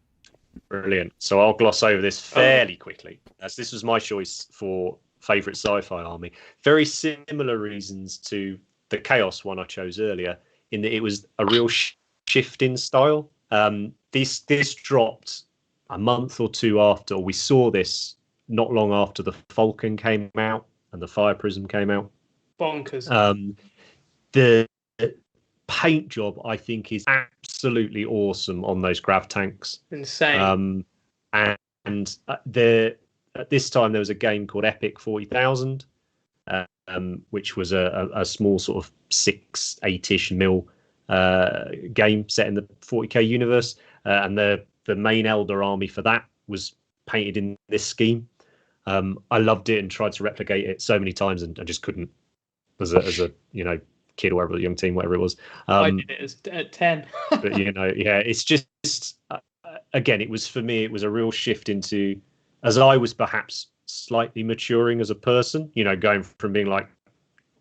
Brilliant. So I'll gloss over this fairly quickly, as this was my choice for favourite sci-fi army. Very similar reasons to the Chaos one I chose earlier, in that it was a real shift in style. This dropped a month or 2 after, or we saw this not long after the Falcon came out and the Fire Prism came out. Bonkers. The paint job, I think, is absolutely awesome on those grav tanks. Insane. And at this time there was a game called Epic 40,000, which was a small sort of 6-8ish mil game set in the 40k universe, and the main Elder army for that was painted in this scheme. I loved it and tried to replicate it so many times and just couldn't, as a kid or whatever, young teen, whatever it was. I did it at 10. But it's just again, it was, for me, it was a real shift into, as I was perhaps slightly maturing as a person, going from being like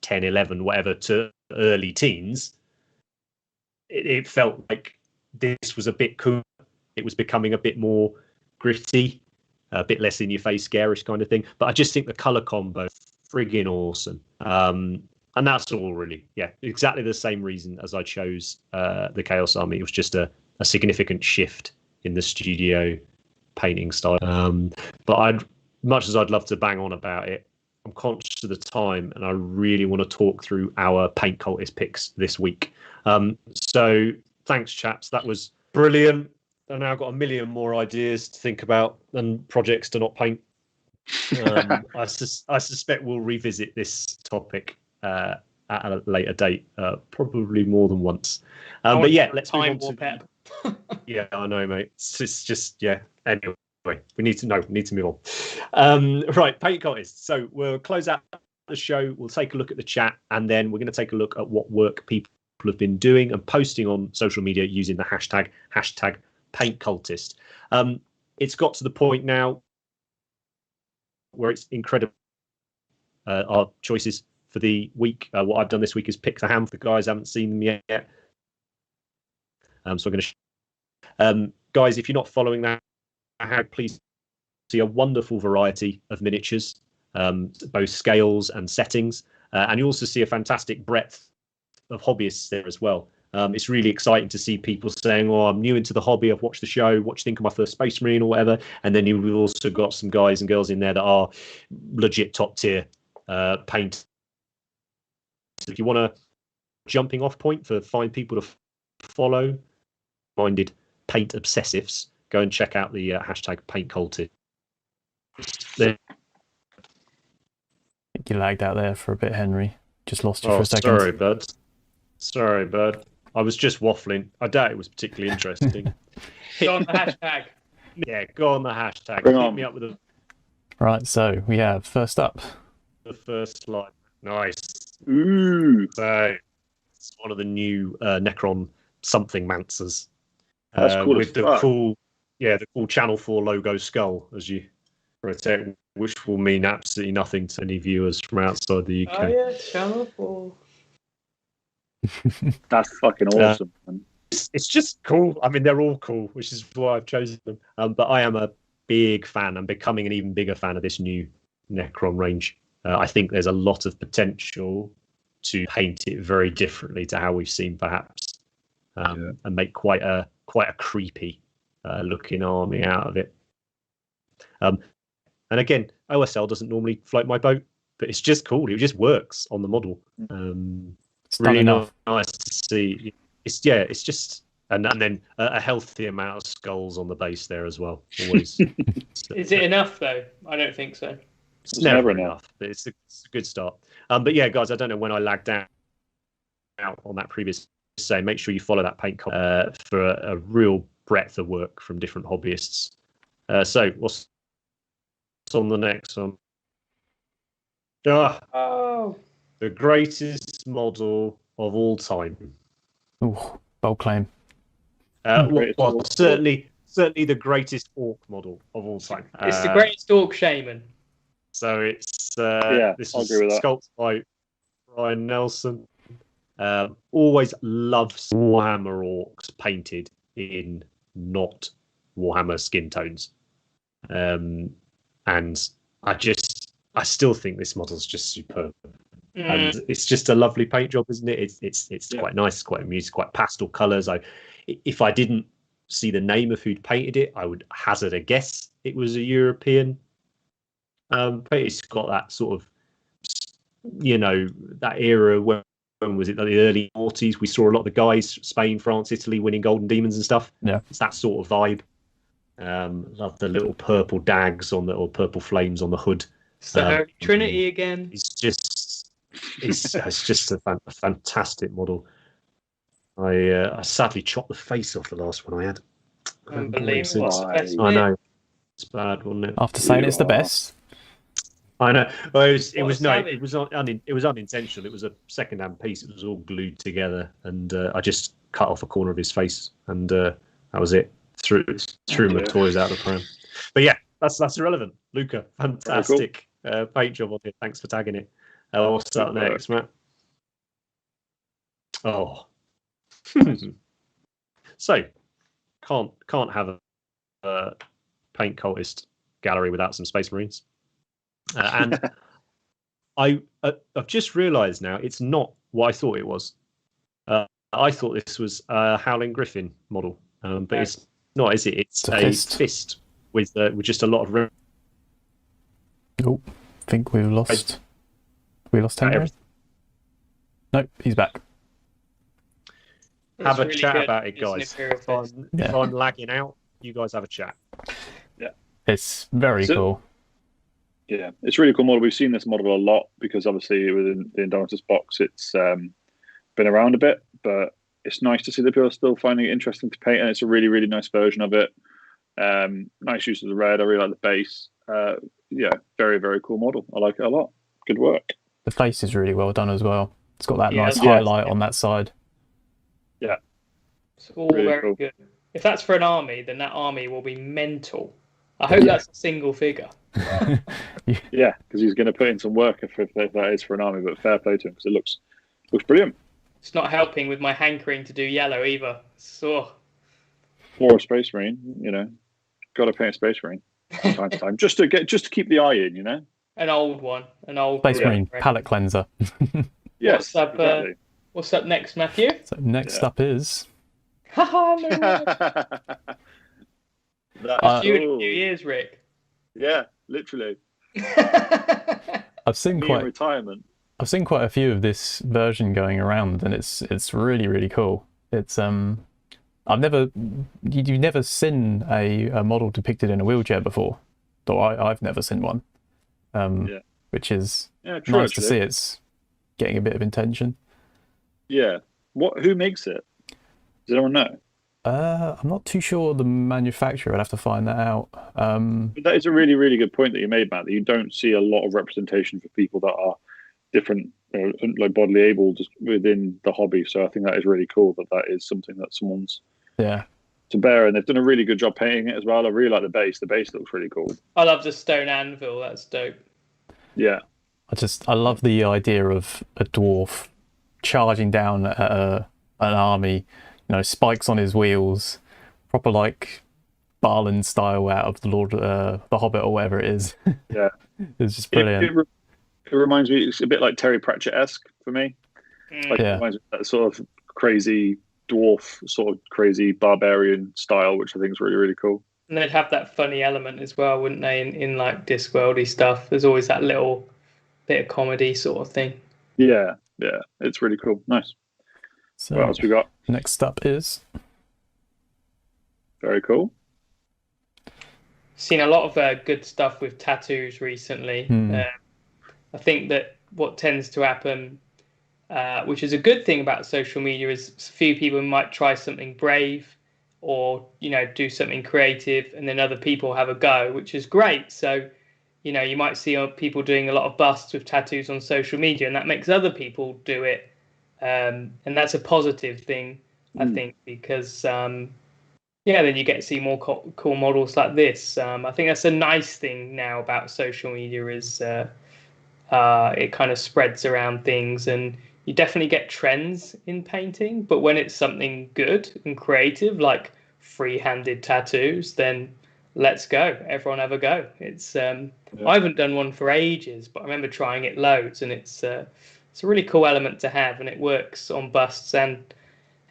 10, 11, whatever, to early teens. It felt like this was a bit cool. It was becoming a bit more gritty, a bit less in your face, scarish kind of thing. But I just think the color combo, friggin' awesome. And that's all really, exactly the same reason as I chose the Chaos Army. It was just a significant shift in the studio painting style. But much as I'd love to bang on about it, I'm conscious of the time, and I really want to talk through our Paint Cultist picks this week. So thanks, chaps. That was brilliant. I've now got a million more ideas to think about and projects to not paint. I suspect we'll revisit this topic at a later date, probably more than once. But let's move on to... Yeah, I know, mate. It's just Anyway, we need to move on. Right, Paint Cultist. So we'll close out the show. We'll take a look at the chat, and then we're going to take a look at what work people have been doing and posting on social media using the hashtag paint cultist. It's got to the point now where it's incredible. Our choices for the week. What I've done this week is pick the hand for the guys. I haven't seen them yet. So I'm going to. Guys, if you're not following that, please see a wonderful variety of miniatures, both scales and settings. And you also see a fantastic breadth of hobbyists there as well. It's really exciting to see people saying, "Oh, I'm new into the hobby. I've watched the show. What do you think of my first Space Marine or whatever?" And then you've also got some guys and girls in there that are legit top tier paint. So if you want a jumping off point for find people to follow, minded paint obsessives, go and check out the hashtag paint cultist. I think you lagged out there for a bit, Henry. Just lost you for a second. Sorry, bud. I was just waffling. I doubt it was particularly interesting. Go on the hashtag. Yeah, go on the hashtag. Bring Hit on. me up with Right, so we have first up. the first slide. Nice. Ooh, So it's one of the new Necron something Mancers. That's cool with as the fuck. cool Channel 4 logo skull as you rotate, which will mean absolutely nothing to any viewers from outside the UK. Oh yeah, Channel 4. that's fucking awesome. Man. It's just cool. I mean, they're all cool, which is why I've chosen them. But I am a big fan. I'm becoming an even bigger fan of this new Necron range. I think there's a lot of potential to paint it very differently to how we've seen, perhaps, and make quite a creepy looking army out of it. And again, OSL doesn't normally float my boat, but it's just cool. It just works on the model. It's Really enough. nice to see. It's just and then a healthy amount of skulls on the base there as well. Always. Is it enough though? I don't think so. It's never enough, but it's a good start. But yeah, guys, I don't know when I lagged out on that previous say. Make sure you follow that paint for a real breadth of work from different hobbyists. So what's on the next one? Oh, The greatest model of all time. Ooh, bold claim. Certainly the greatest orc model of all time. it's the greatest orc shaman. So it's this I'll was agree with that. sculpted by Brian Nelson. Always loves Warhammer orcs painted in not Warhammer skin tones. And I still think this model's just superb. And it's just a lovely paint job, isn't it? It's quite nice, quite amusing, quite pastel colours. If I didn't see the name of who'd painted it, I would hazard a guess it was a European. But it's got that sort of, that era when was it? Like the early 40s. We saw a lot of the guys, Spain, France, Italy, winning Golden Demons and stuff. Yeah, it's that sort of vibe. Love the little purple dags or purple flames on the hood. It's the Holy Trinity again. It's just a fantastic model. I sadly chopped the face off the last one I had. Unbelievable. I know. It's bad, wasn't it? after saying it's the best. I know. Well, it was unintentional. It was a second-hand piece. It was all glued together, and I just cut off a corner of his face, and that was it. Threw my toys out of the pram. But yeah, that's irrelevant. Luca, fantastic paint job on it. Thanks for tagging it. What's up next, Matt? Oh, so can't have a paint cultist gallery without some Space Marines. And I've just realised now it's not what I thought it was. I thought this was a Howling Griffin model, but it's not, is it? It's a fist with just a lot of. Oh, I think we lost. We lost Henry. Nope, he's back. Have a chat about it, guys. If I'm lagging out, you guys have a chat. Yeah, it's very cool. Yeah, it's a really cool model. We've seen this model a lot because obviously within the Indomitus box, it's been around a bit, but it's nice to see that people are still finding it interesting to paint, and it's a really, really nice version of it. Nice use of the red. I really like the base. Yeah, very, very cool model. I like it a lot. Good work. The face is really well done as well. It's got that nice highlight on that side. Yeah. It's all really very cool. Good. If that's for an army, then that army will be mental. I hope that's a single figure. Yeah, because he's going to put in some work if that is for an army, but fair play to him because it looks brilliant. It's not helping with my hankering to do yellow either. So, Or a Space Marine, got to paint a Space Marine from time to time just to keep the eye in, an old one, Space Marine palette cleanser. Yes, exactly. What's up next, Matthew? So next up is. Haha, no way. That's you in a few years, Rick. Yeah, literally. I've seen retirement. I've seen quite a few of this version going around, and it's really, really cool. It's you've never seen a model depicted in a wheelchair before, though I've never seen one. Which is nice to see. It's getting a bit of attention. Yeah. Who makes it? Does anyone know? I'm not too sure the manufacturer. I'd have to find that out. But that is a really, really good point that you made, Matt, that you don't see a lot of representation for people that are different, like bodily able just within the hobby. So I think that is really cool that is something that someone's to bear. And they've done a really good job painting it as well. I really like the base. The base looks really cool. I love the stone anvil. That's dope. Yeah. I love the idea of a dwarf charging down at an army, spikes on his wheels, proper like Barland style out of the Hobbit or whatever it is. Yeah. It's just brilliant. It reminds me, it's a bit like Terry Pratchett-esque for me. It reminds me of that sort of crazy dwarf, sort of crazy barbarian style, which I think is really, really cool. And they'd have that funny element as well, wouldn't they, in like Discworldy stuff? There's always that little bit of comedy sort of thing. Yeah, it's really cool. Nice. So what else we got? Next up is... Very cool. Seen a lot of good stuff with tattoos recently. I think that what tends to happen, which is a good thing about social media, is a few people might try something brave or, do something creative, and then other people have a go, which is great. So, you might see people doing a lot of busts with tattoos on social media, and that makes other people do it. And that's a positive thing, I think, because, then you get to see more cool models like this. I think that's a nice thing now about social media is it kind of spreads around things, and you definitely get trends in painting. But when it's something good and creative, like free-handed tattoos, then let's go. Everyone have a go. It's I haven't done one for ages, but I remember trying it loads, and it's a really cool element to have, and it works on busts and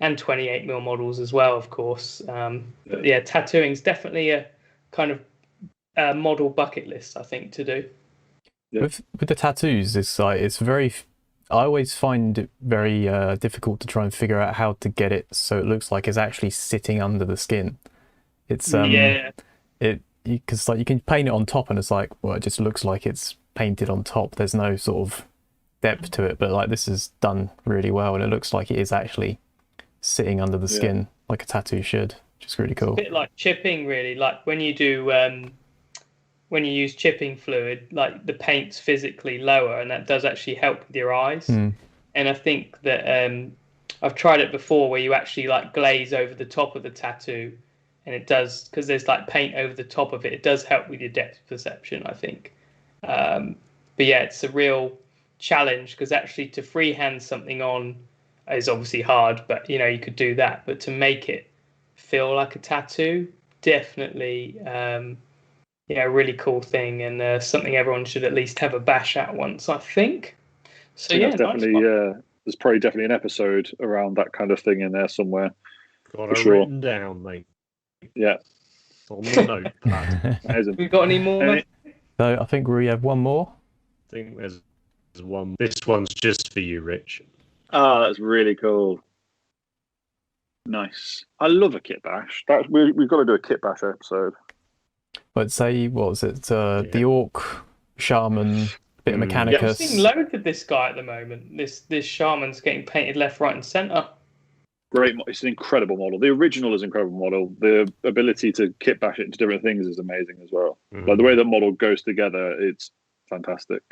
28mm models as well, of course. But yeah, tattooing is definitely a kind of model bucket list, I think, to do. Yeah. With the tattoos, it's very. I always find it very difficult to try and figure out how to get it so it looks like it's actually sitting under the skin. It's because like you can paint it on top and it's like, well, it just looks like it's painted on top. There's no sort of depth to it, but like this is done really well, and it looks like it is actually sitting under the skin like a tattoo should, which is really cool. It's a bit like chipping, really. Like when you do when you use chipping fluid, like the paint's physically lower, and that does actually help with your eyes. And I think that I've tried it before where you actually like glaze over the top of the tattoo, and it does, because there's like paint over the top of it, it does help with your depth perception, I think. But yeah, it's a real challenge, because actually to freehand something on is obviously hard, but you could do that. But to make it feel like a tattoo, definitely a really cool thing, and something everyone should at least have a bash at once, I think. So yeah, definitely. Nice. There's probably definitely an episode around that kind of thing in there somewhere. Got it written down, mate. Yeah. On the notepad. We got any more? So I think we have one more. I think there's one. This one's just for you, Rich. Oh, that's really cool. Nice. I love a kit bash. We've got to do a kit bash episode. But say, what was it? The Orc Shaman, bit of Mechanicus. I'm seeing loads of this guy at the moment. This Shaman's getting painted left, right, and centre. Great. It's an incredible model. The original is an incredible model. The ability to kit bash it into different things is amazing as well. Like the way the model goes together, it's fantastic.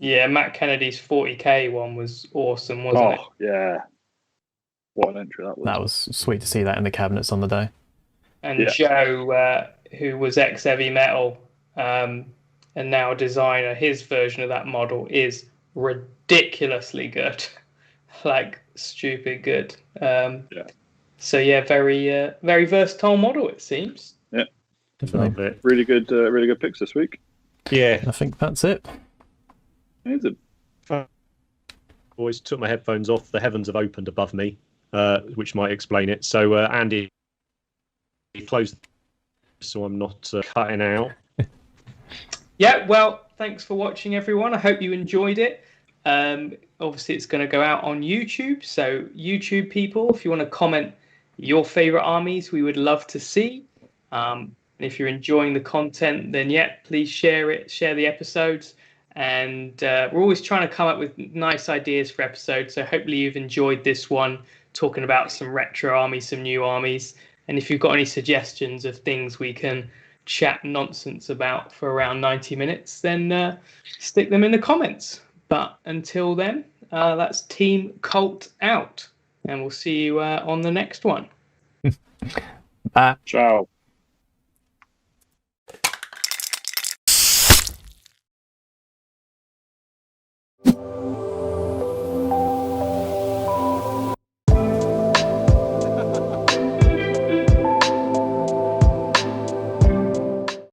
Yeah, Matt Kennedy's 40k one was awesome, wasn't it? Oh, yeah. What an entry that was. That was sweet to see that in the cabinets on the day. and Joe, who was ex Heavy Metal and now a designer, his version of that model is ridiculously good, like stupid good. So yeah, very versatile model it seems. Yeah, Definitely. Really good picks this week. Yeah, I think that's it. Is it? Boys, took my headphones off. The heavens have opened above me, which might explain it. So Andy, closed, so I'm not cutting out. Yeah, well, thanks for watching, everyone. I hope you enjoyed it. Obviously, it's going to go out on YouTube. So, YouTube people, if you want to comment your favorite armies, we would love to see. And if you're enjoying the content, then please share it, share the episodes. And we're always trying to come up with nice ideas for episodes. So hopefully you've enjoyed this one, talking about some retro armies, some new armies. And if you've got any suggestions of things we can chat nonsense about for around 90 minutes, then stick them in the comments. But until then, that's Team Cult out. And we'll see you on the next one. Bye. Ciao.